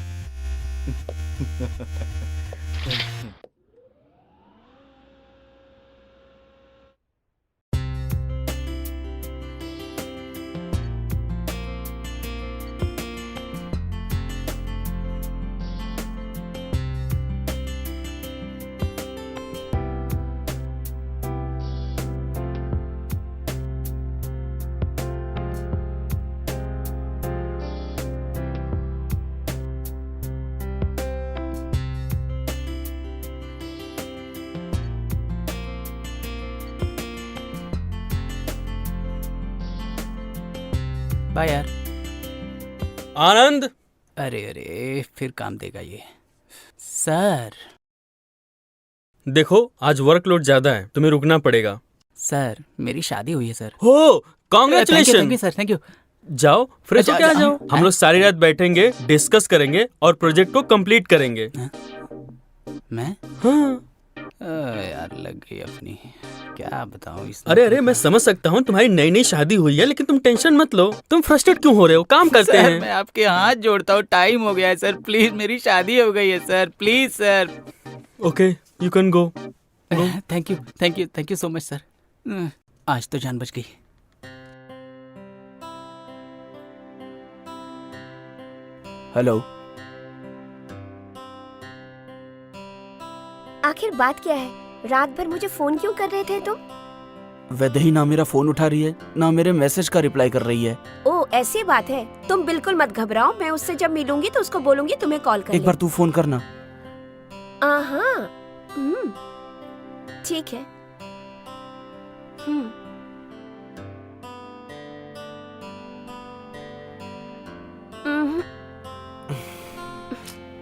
बाय यार। आनंद। अरे फिर काम देगा ये। सर। देखो आज वर्कलोड ज्यादा है, तुम्हें रुकना पड़ेगा। सर मेरी शादी हुई है सर। हो, congratulation. Thank you sir, thank you. जाओ फ्रेश होके आ जाओ। हम लोग सारी रात बैठेंगे, डिस्कस करेंगे और प्रोजेक्ट को कंप्लीट करेंगे। मैं? हाँ। यार लग गई अपनी, क्या बताऊं इस। अरे मैं समझ सकता हूँ, तुम्हारी नई नई शादी हुई है, लेकिन तुम टेंशन मत लो। तुम फ्रस्ट्रेट क्यों हो रहे हो? काम करते हैं। मैं आपके हाथ जोड़ता हूँ, टाइम हो गया है सर, प्लीज मेरी शादी हो गई है sir, please sir. Okay, you can go. Thank you so much sir. आज तो जान बच गई। हेलो। आखिर बात क्या है? रात भर मुझे फोन क्यों कर रहे थे तुम? वैदेही ना मेरा फोन उठा रही है, ना मेरे मैसेज का रिप्लाई कर रही है। ओ ऐसी बात है। तुम बिल्कुल मत घबराओ, मैं उससे जब मिलूंगी तो उसको बोलूंगी तुम्हें कॉल कर एक बार तू फोन करना। हाँ, ठीक है।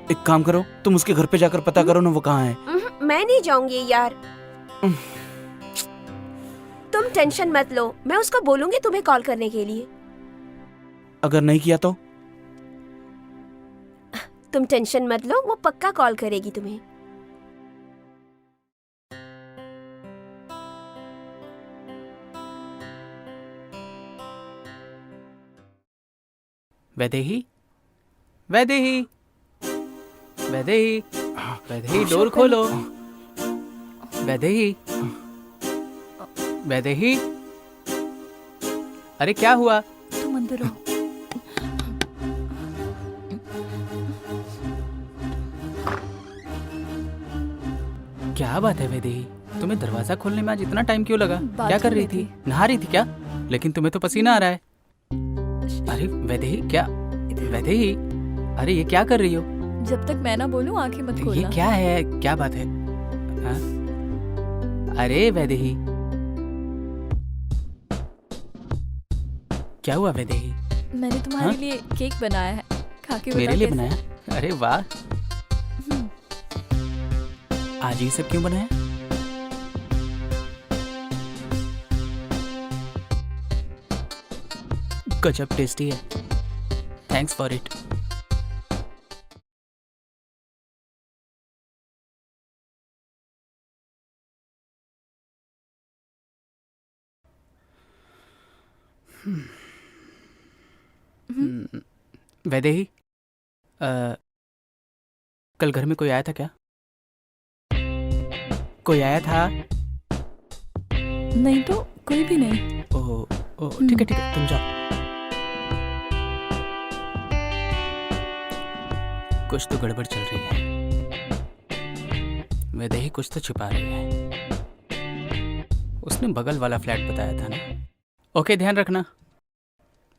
एक काम करो, तुम उसके घर पे जाकर पता करो ना वो कहाँ है। मैं नहीं जाऊंगी यार। तुम टेंशन मत लो, मैं उसको बोलूंगी तुम्हें कॉल करने के लिए। अगर नहीं किया तो? तुम टेंशन मत लो, वो पक्का कॉल करेगी तुम्हें। वैदेही, वैदेही, वैदेही, वैदेही डोर खोलो। वैदेही, वैदेही, अरे क्या हुआ? तुम अंदर आओ। क्या बात है वैदेही, तुम्हें दरवाजा खोलने में आज इतना टाइम क्यों लगा? बाथरूम क्या कर रही में थी? थी। नहा रही थी क्या? लेकिन तुम्हें तो पसीना आ रहा है। अरे वैदेही, क्या? वैदेही, अरे ये क्या कर रही हो? जब तक मैं ना बोलूं आंखें मत ये खोलना। क्या है? क्या बात है? हाँ? अरे वैदेही, क्या हुआ वैदेही? मैंने तुम्हारे हाँ? लिए केक बनाया है, खा के बता मेरे लिए कैसा है? बनाया? अरे वाह, आज ये सब क्यों बनाया? गजब टेस्टी है, थैंक्स फॉर इट। वैदेही, कल घर में कोई आया था क्या? कोई आया था? नहीं तो कोई भी नहीं। ओह ठीक है तुम जाओ। कुछ तो गड़बड़ चल रही है, वैदेही कुछ तो छुपा रही है। उसने बगल वाला फ्लैट बताया था ना। ओके, ध्यान रखना,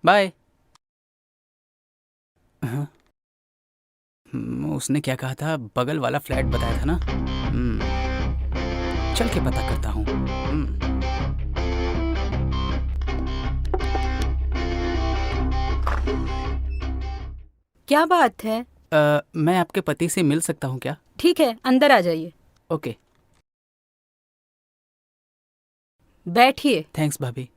बाय। हाँ? उसने क्या कहा था? बगल वाला फ्लैट बताया था ना। चल के पता करता हूँ। क्या बात है? मैं आपके पति से मिल सकता हूँ क्या? ठीक है, अंदर आ जाइए, ओके, बैठिए। थैंक्स भाभी।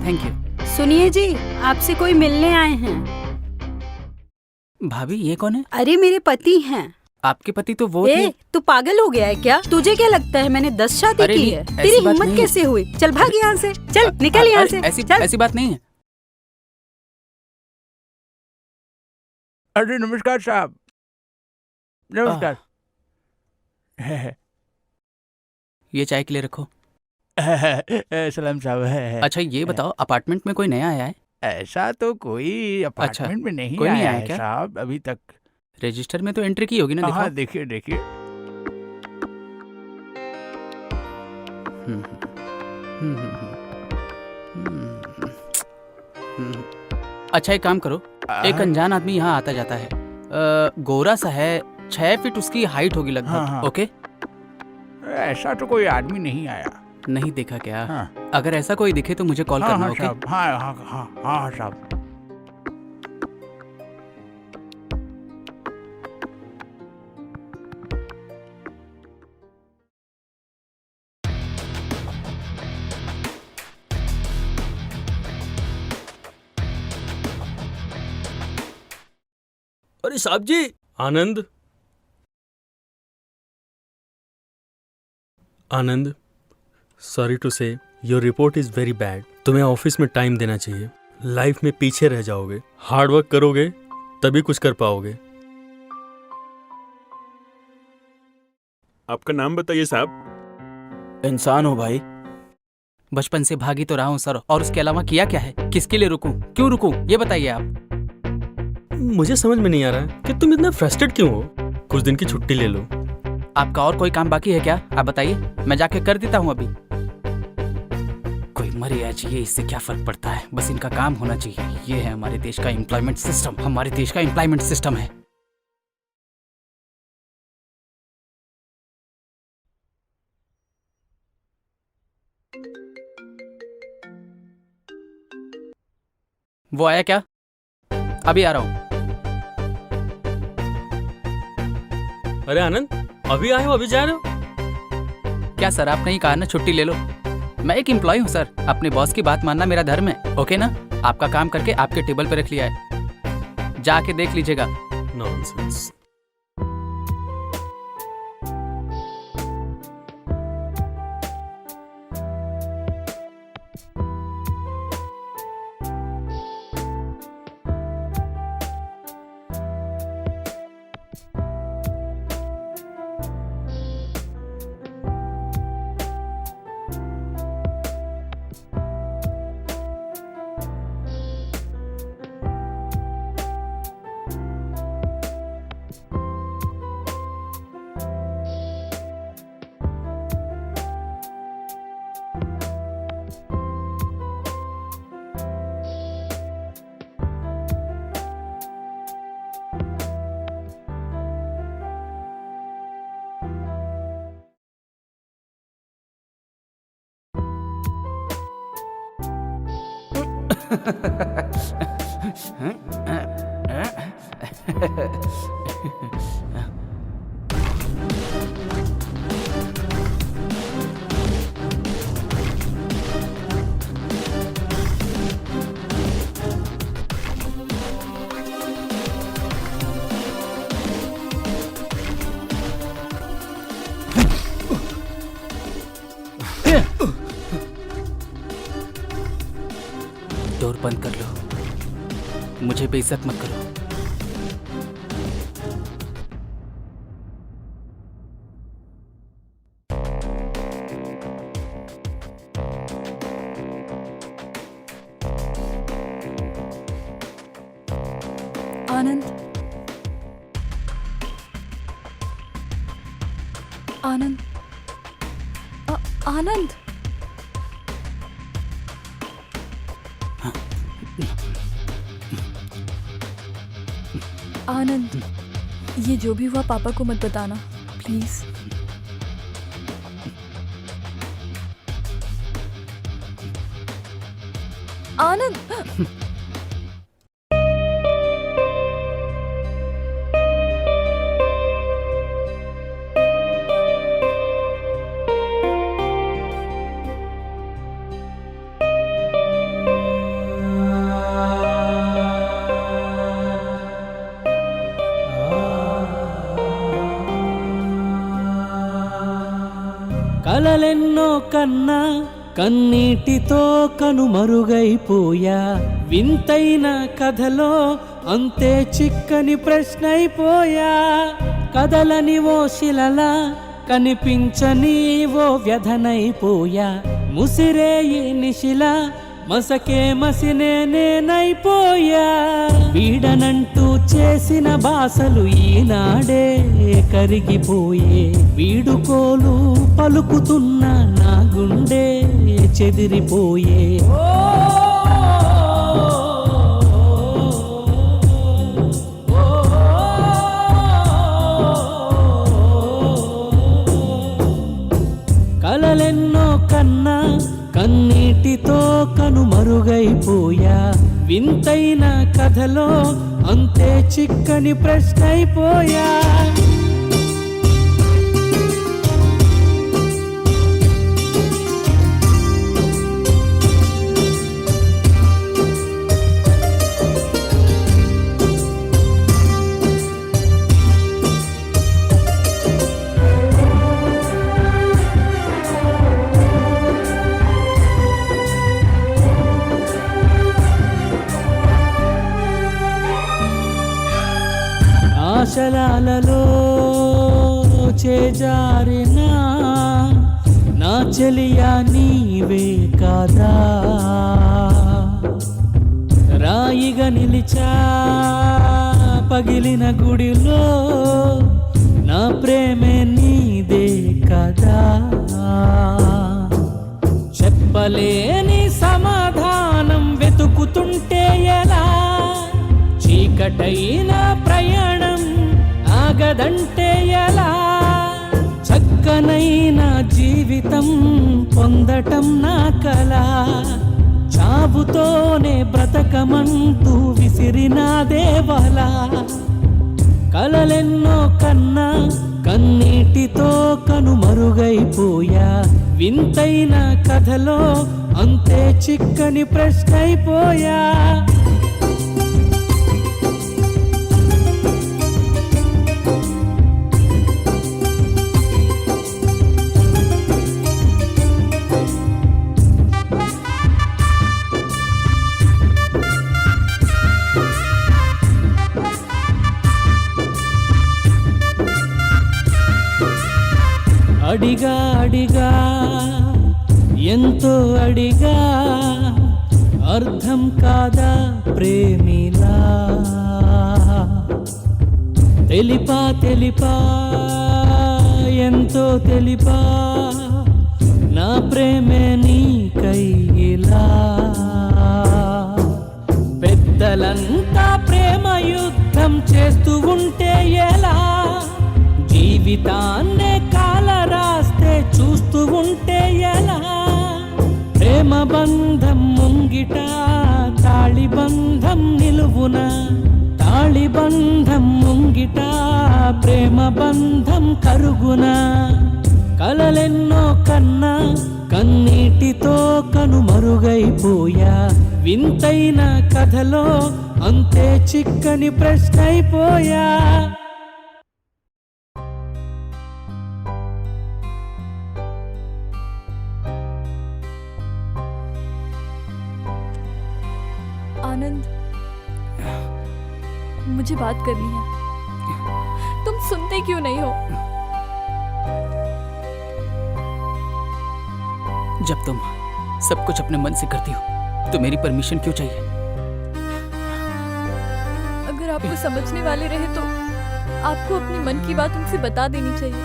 Thank you. सुनिए जी, आपसे कोई मिलने आए हैं। भाभी ये कौन है? अरे मेरे पति हैं। आपके पति तो वो थे। तू पागल हो गया है क्या? तुझे क्या लगता है मैंने 10 शादी अरे की नहीं, है? ऐसी तेरी बात हिम्मत नहीं कैसे हुई? चल भाग यहाँ से, चल निकल यहाँ से, चल। ऐसी बात नहीं है। अरे नमस्कार साहब, नमस्कार। ये चाय के लिए रखो। सलाम साहब। अच्छा ये बताओ, अपार्टमेंट में कोई नया आया है? ऐसा तो कोई अपार्टमेंट में नहीं कोई नहीं आया आया है क्या? साहब अभी तक। रजिस्टर में तो एंट्री की होगी ना, हाँ दिखाओ। देखिए देखिए। अच्छा एक काम करो, एक अनजान आदमी यहाँ आता जाता है, गोरा सा है, 6 फीट उसकी हाइट होगी लगभग। हाँ, हाँ। ओके, ऐसा तो कोई आदमी नहीं आया। नहीं देखा क्या? हाँ। अगर ऐसा कोई दिखे तो मुझे कॉल हाँ करना। हाँ ओके साहब, हाँ हाँ हाँ हाँ साहब। अरे साहब जी। आनंद, आनंद, सॉरी टू से your report is very bad. तुम्हें ऑफिस में टाइम देना चाहिए, लाइफ में पीछे रह जाओगे। हार्ड वर्क करोगे तभी कुछ कर पाओगे। आपका नाम बताइए साहब। इंसान हो भाई, बचपन से भागी तो रहा हूँ सर, और उसके अलावा किया क्या है? किसके लिए रुकूं, क्यों रुकूं, ये बताइए आप। मुझे समझ में नहीं आ रहा है कि तुम इतना फ्रस्ट्रेट क्यों हो। कुछ दिन की छुट्टी ले लो। आपका और कोई काम बाकी है क्या? आप बताइए, मैं जाके कर देता हूँ अभी। कोई मरे या जिए, इससे क्या फर्क पड़ता है, बस इनका काम होना चाहिए। ये है हमारे देश का एम्प्लॉयमेंट सिस्टम, हमारे देश का एम्प्लॉयमेंट सिस्टम है। वो आया क्या? अभी आ रहा हूँ। अरे आनंद, अभी आए हो, अभी जा रहे हो? क्या सर, आपने ही कहा ना छुट्टी ले लो। मैं एक एम्प्लॉय हूँ सर, अपने बॉस की बात मानना मेरा धर्म है। ओके ना? आपका काम करके आपके टेबल पे रख लिया है, जाके देख लीजिएगा। नॉनसेंस। डोर बंद कर लो, मुझे बेइज्जत मत करो। आनंद, आनंद, आनंद, आनंद, ये जो भी हुआ पापा को मत बताना प्लीज। आनंद, కలలెన్నో కన్నా కన్నీటితో కనుమరుగైపోయా, వింతైన కథలో అంతే చిక్కని ప్రశ్నైపోయా. కదలని ఓ శిలలా కనిపించని ఓ వ్యధనైపోయా, ముసిరే ఈ నిశిలా మసకే మసినే నేనైపోయా. వీడనంటూ చేసిన బాసలు ఈనాడే కరిగిపోయే, వీడుకోలు పలుకుతున్న నా గుండె చెదిరిపోయే. కలలెన్నో కన్నా కన్నీటితో కనుమరుగైపోయా, వింతైన కథలో అంతే చిక్కని ప్రశ్నైపోయా. ఆశలాలలో చేజారినా నా చెలియా నీవే కాదా, రాయిగా నిలిచా పగిలిన గుడిలో నా ప్రేమే నీదే కదా. చెప్పలేని సమాధానం వెతుకుతుంటే ఎలా, చీకటైన ప్రయాణం ఆగదంటే ఎలా. చక్కనైన జీవితం పొందటం నా కల, చావుతోనే బ్రతకమంటూ విసిరినాదే వల. కలలెన్నో కన్నా కన్నీటితో కనుమరుగైపోయా, వింతైన కథలో అంతే చిక్కని ప్రశ్నైపోయా. అడిగా అడిగా ఎంతో అడిగా, అర్థం కాదా ప్రేమిలా. తెలిపా తెలిపా ఎంతో తెలిపా, నా ప్రేమే నీకైలా. పెద్దలంతా ప్రేమ యుద్ధం చేస్తూ ఉంటే ఎలా, జీవితాన్నే కాల రాస్తే చూస్తూ ఉంటే ఎలా. ప్రేమ ప్రేమ బంధం ముంగిట తాళి బంధం నిలువున తాళి బంధం ముంగిట ప్రేమ బంధం కరుగున కలలెన్నో కన్నా కన్నీటితో కనుమరుగైపోయా వింతైన కథలో అంతే చిక్కని ప్రశ్నైపోయా आनंद, मुझे बात करनी है। तुम सुनते क्यों नहीं हो? जब तुम सब कुछ अपने मन से करती हो तो मेरी परमिशन क्यों चाहिए? अगर आपको समझने वाले रहे तो आपको अपने मन की बात उनसे बता देनी चाहिए,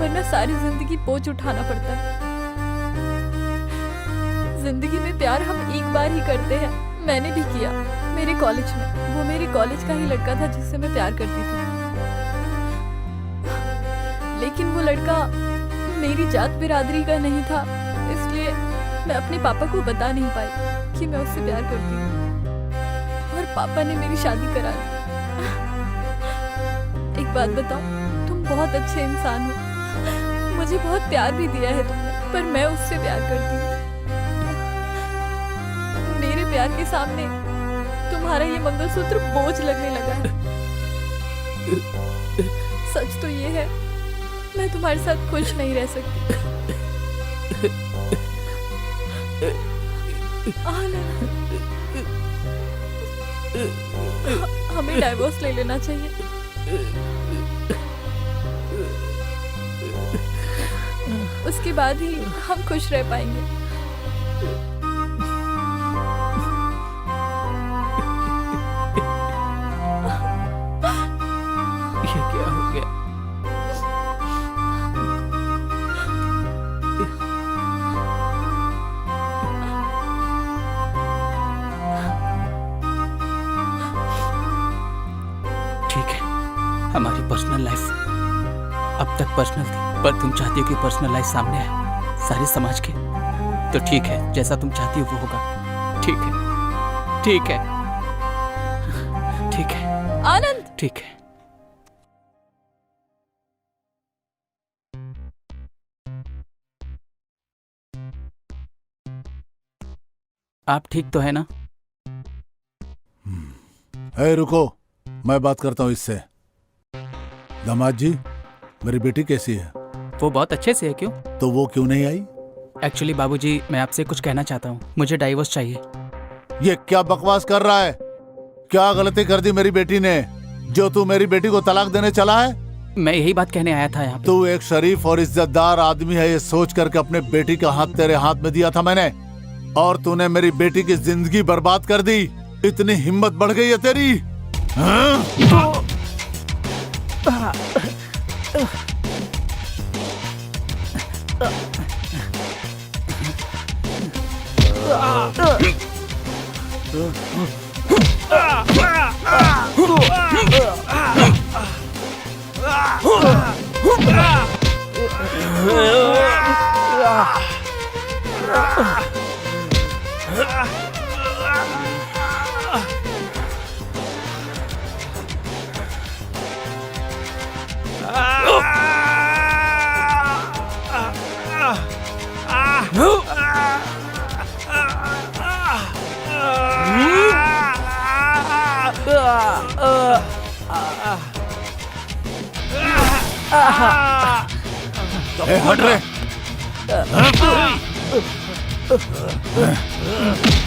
वरना सारी जिंदगी बोझ उठाना पड़ता है। जिंदगी में प्यार हम एक बार ही करते हैं, मैंने भी किया मेरे कॉलेज में। वो मेरे कॉलेज का ही लड़का था जिससे मैं प्यार करती थी, लेकिन वो लड़का मेरी जात बिरादरी का नहीं था, इसलिए मैं अपने पापा को बता नहीं पाई कि मैं उससे प्यार करती हूँ, और पापा ने मेरी शादी करा दी। एक बात बताओ, तुम बहुत अच्छे इंसान हो, मुझे बहुत प्यार भी दिया है तुमने, पर मैं उससे प्यार करती हूँ। मेरे प्यार के सामने तुम्हारा ये मंगलसूत्र बोझ लगने लगा है। सच तो ये है, मैं तुम्हारे साथ खुश नहीं रह सकती। आनंद, हमें डाइवोर्स ले लेना चाहिए। उसके बाद ही हम खुश रह पाएंगे। ये क्या हो गया? ठीक है, हमारी पर्सनल लाइफ अब तक पर्सनल थी, पर तुम चाहती हो कि पर्सनल लाइफ सामने आए सारे समाज के, तो ठीक है, जैसा तुम चाहती हो वो होगा। ठीक है, ठीक है, ठीक है आनंद, ठीक है। आप ठीक तो है ना? रुको, मैं बात करता हूँ इससे। दामाद जी, मेरी बेटी कैसी है? वो बहुत अच्छे से है। क्यों? तो वो क्यों नहीं आई? एक्चुअली बाबूजी, मैं आपसे कुछ कहना चाहता हूँ, मुझे डाइवोर्स चाहिए। ये क्या बकवास कर रहा है? क्या गलती कर दी मेरी बेटी ने जो तू मेरी बेटी को तलाक देने चला है? मैं यही बात कहने आया था यहाँ पे। तू एक शरीफ और इज्जतदार आदमी है, ये सोच करके अपने बेटी का हाथ तेरे हाथ में दिया था मैंने, और तूने मेरी बेटी की जिंदगी बर्बाद कर दी। इतनी हिम्मत बढ़ गई है तेरी? हाँ? हट रे।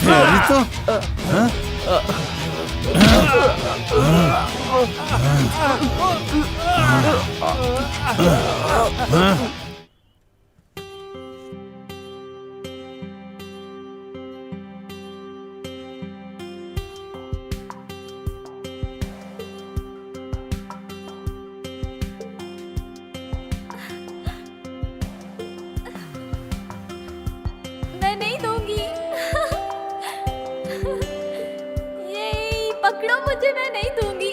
तेरी तो मैं नहीं दूंगी। ये पकड़ो मुझे, मैं नहीं दूंगी।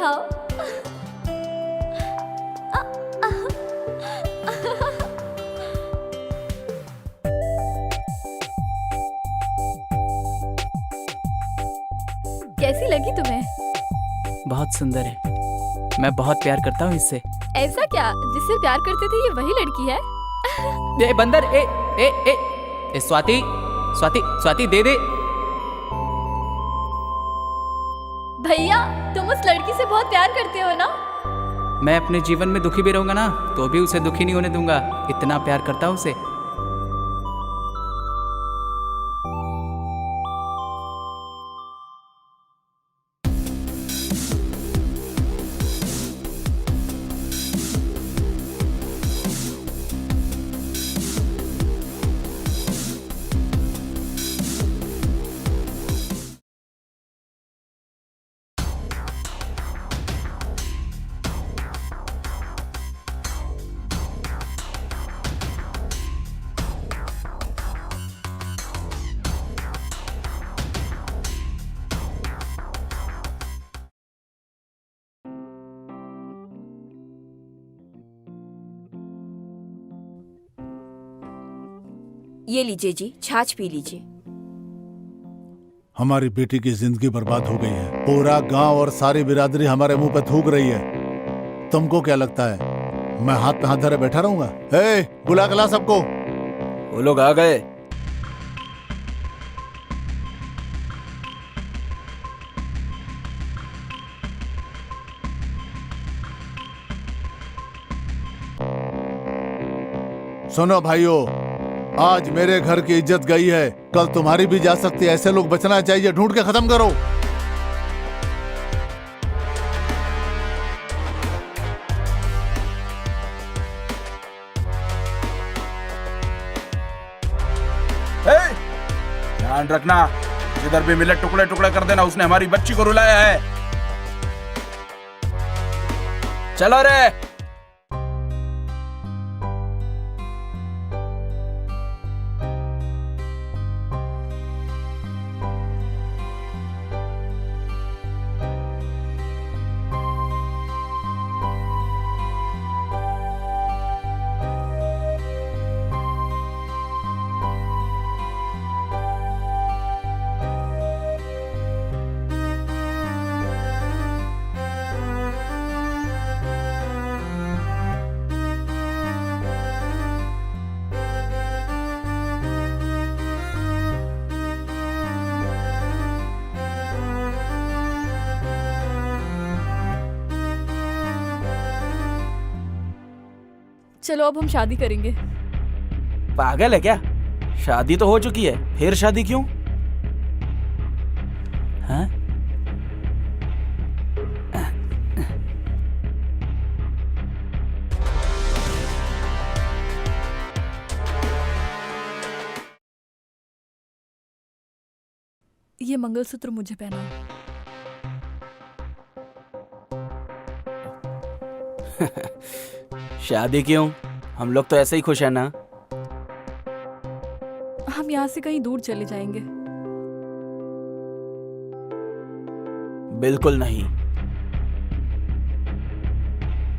खाओ। कैसी लगी तुम्हें? बहुत सुंदर है। मैं बहुत प्यार करता हूँ इससे। ऐसा क्या? जिससे प्यार करते थे ये वही लड़की है? ए बंदर, ए ए ए, ए स्वाति स्वाति स्वाति दे दे। भैया तुम उस लड़की से बहुत प्यार करते हो ना? मैं अपने जीवन में दुखी भी रहूंगा ना तो भी उसे दुखी नहीं होने दूंगा। इतना प्यार करता हूँ उसे। ये लीजिए जी, छाछ पी लीजिए। हमारी बेटी की जिंदगी बर्बाद हो गई है। पूरा गांव और सारी बिरादरी हमारे मुंह पे थूक रही है। तुमको क्या लगता है मैं हाथ पे हाथ धरे बैठा रहूंगा? बुला के ला सबको। वो लोग आ गए। सुनो भाइयों, आज मेरे घर की इज्जत गई है, कल तुम्हारी भी जा सकती है। ऐसे लोग बचना चाहिए। ढूंढ के खत्म करो। ध्यान रखना, जिधर भी मिले टुकड़े टुकड़े कर देना। उसने हमारी बच्ची को रुलाया है। चलो रे। चलो अब हम शादी करेंगे। पागल है क्या? शादी तो हो चुकी है, फिर शादी क्यों? हाँ? ये मंगलसूत्र मुझे पहनाओ। शादी क्यों? हम लोग तो ऐसे ही खुश है ना। हम यहाँ से कहीं दूर चले जाएंगे। बिल्कुल नहीं,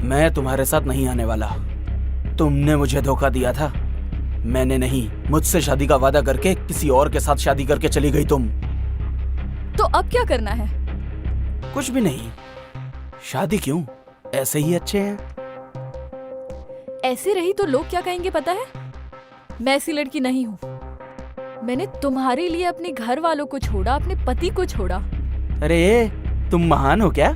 मैं तुम्हारे साथ नहीं आने वाला। तुमने मुझे धोखा दिया था। मैंने नहीं, मुझसे शादी का वादा करके किसी और के साथ शादी करके चली गई तुम। तो अब क्या करना है? कुछ भी नहीं। शादी क्यों? ऐसे ही अच्छे हैं। ऐसे रही तो लोग क्या कहेंगे पता है? मैं ऐसी लड़की नहीं हूँ। मैंने तुम्हारे लिए अपने घर वालों को छोड़ा, अपने पति को छोड़ा। अरे तुम महान हो क्या?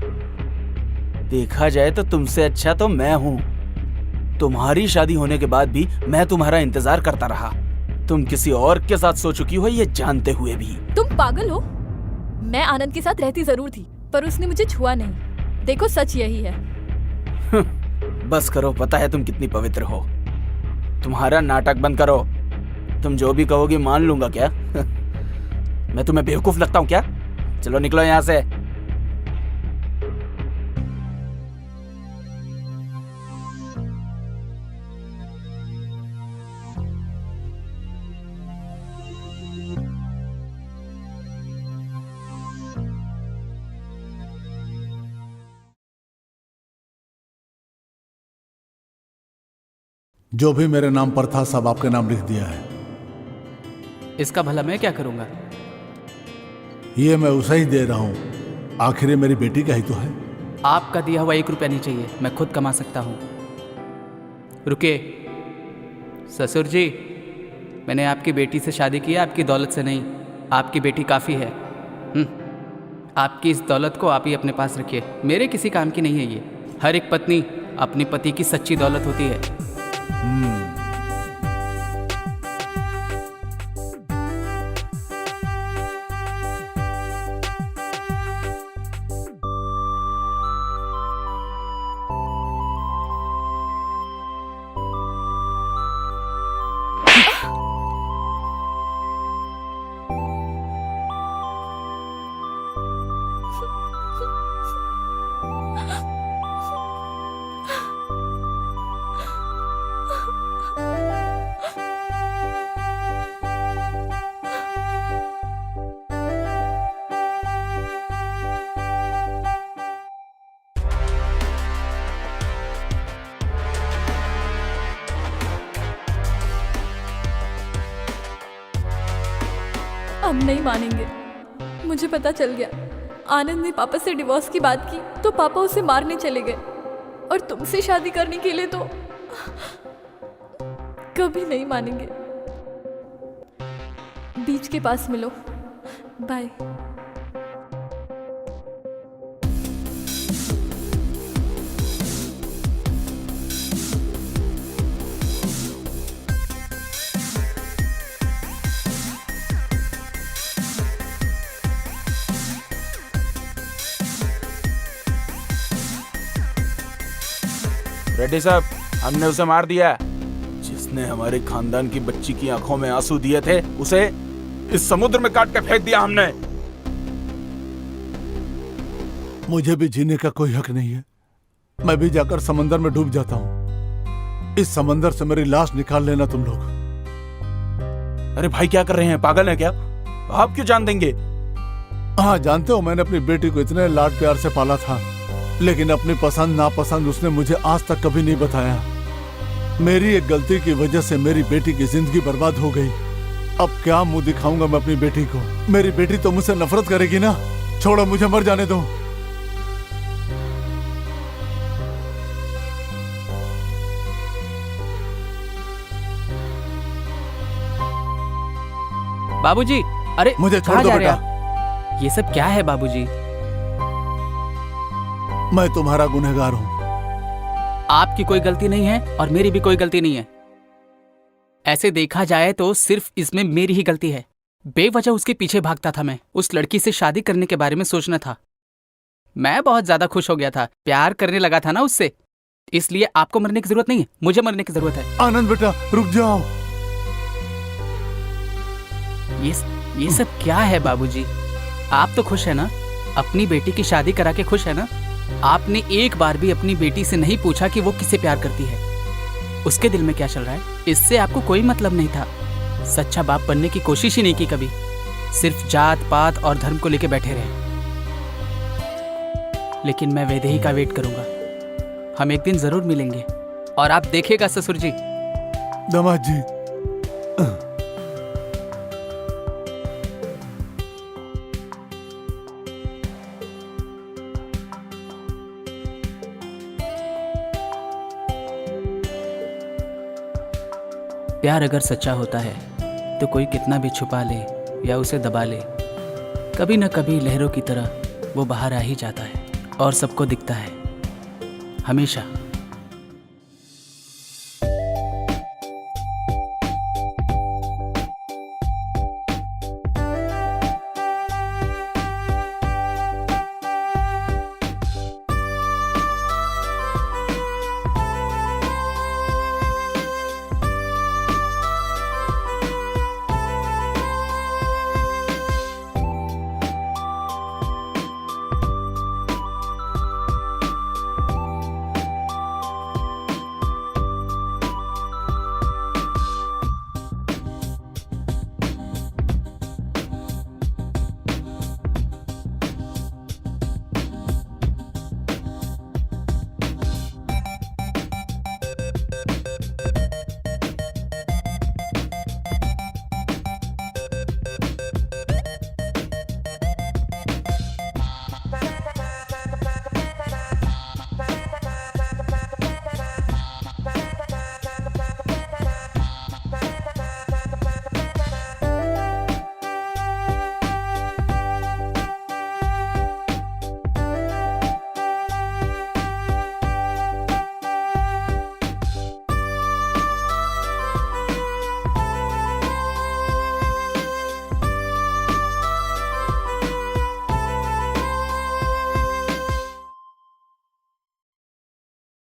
देखा जाए तो तुमसे अच्छा तो मैं हूँ। तुम्हारी शादी होने के बाद भी मैं तुम्हारा इंतजार करता रहा। तुम किसी और के साथ सो चुकी हो ये जानते हुए भी। तुम पागल हो? मैं आनंद के साथ रहती जरूर थी, पर उसने मुझे छुआ नहीं। देखो सच यही है। बस करो, पता है तुम कितनी पवित्र हो। तुम्हारा नाटक बंद करो। तुम जो भी कहोगी मान लूंगा क्या? मैं तुम्हें बेवकूफ लगता हूँ क्या? चलो निकलो यहाँ से। जो भी मेरे नाम पर था सब आपके नाम लिख दिया है। इसका भला मैं क्या करूंगा? ये मैं उसे ही दे रहा हूँ, आखिर ये मेरी बेटी का ही तो है। आपका दिया हुआ 1 रुपया नहीं चाहिए, मैं खुद कमा सकता हूँ। रुकिए ससुर जी, मैंने आपकी बेटी से शादी की है, आपकी दौलत से नहीं। आपकी बेटी काफ़ी है। आपकी इस दौलत को आप ही अपने पास रखिए, मेरे किसी काम की नहीं है ये। हर एक पत्नी अपने पति की सच्ची दौलत होती है। हम नहीं मानेंगे। मुझे पता चल गया, आनंद ने पापा से डिवोर्स की बात की तो पापा उसे मारने चले गए, और तुमसे शादी करने के लिए तो कभी नहीं मानेंगे। बीच के पास मिलो। बाय। रेड्डी साहब, हमने उसे मार दिया। जिसने हमारे खानदान की बच्ची की आंखों में आंसू दिए थे, उसे इस समुद्र में काट के फेंक दिया हमने। मुझे भी जीने का कोई हक नहीं है। मैं भी जाकर समंदर में डूब जाता हूँ। इस समंदर से मेरी लाश निकाल लेना तुम लोग। अरे भाई क्या कर रहे हैं, पागल है क्या? आप क्यों जान देंगे? हाँ जानते हो, मैंने अपनी बेटी को इतने लाड प्यार से पाला था, लेकिन अपनी पसंद नापसंद उसने मुझे आज तक कभी नहीं बताया। मेरी एक गलती की वजह से मेरी बेटी की जिंदगी बर्बाद हो गई। अब क्या मुंह दिखाऊंगा मैं अपनी बेटी को? मेरी बेटी तो मुझसे नफरत करेगी ना। छोड़ो, मुझे मर जाने दो। बाबूजी, अरे मुझे छोड़ कहाँ दो जा रहे बेटा। आप? ये सब क्या है बाबूजी? मैं तुम्हारा गुनहगार हूँ। आपकी कोई गलती नहीं है और मेरी भी कोई गलती नहीं है। ऐसे देखा जाए तो सिर्फ इसमें मेरी ही गलती है। बेवजह उसके पीछे भागता था मैं। उस लड़की से शादी करने के बारे में सोचना था। मैं बहुत ज्यादा खुश हो गया था, प्यार करने लगा था ना उससे। इसलिए आपको मरने की जरूरत नहीं है, मुझे मरने की जरूरत है। आनंद बेटा रुक जाओ। ये सब क्या है बाबूजी? आप तो खुश है ना? अपनी बेटी की शादी करा के खुश है ना? आपने एक बार भी अपनी बेटी से नहीं पूछा कि वो किससे प्यार करती है, उसके दिल में क्या चल रहा है। इससे आपको कोई मतलब नहीं था। सच्चा बाप बनने की कोशिश ही नहीं की कभी। सिर्फ जात पात और धर्म को लेके बैठे रहे। लेकिन मैं वैदेही का वेट करूंगा। हम एक दिन जरूर मिलेंगे और आप देखिएगा ससुर जी। दामाद जी, प्यार अगर सच्चा होता है तो कोई कितना भी छुपा ले या उसे दबा ले, कभी न कभी लहरों की तरह वो बाहर आ ही जाता है और सबको दिखता है, हमेशा।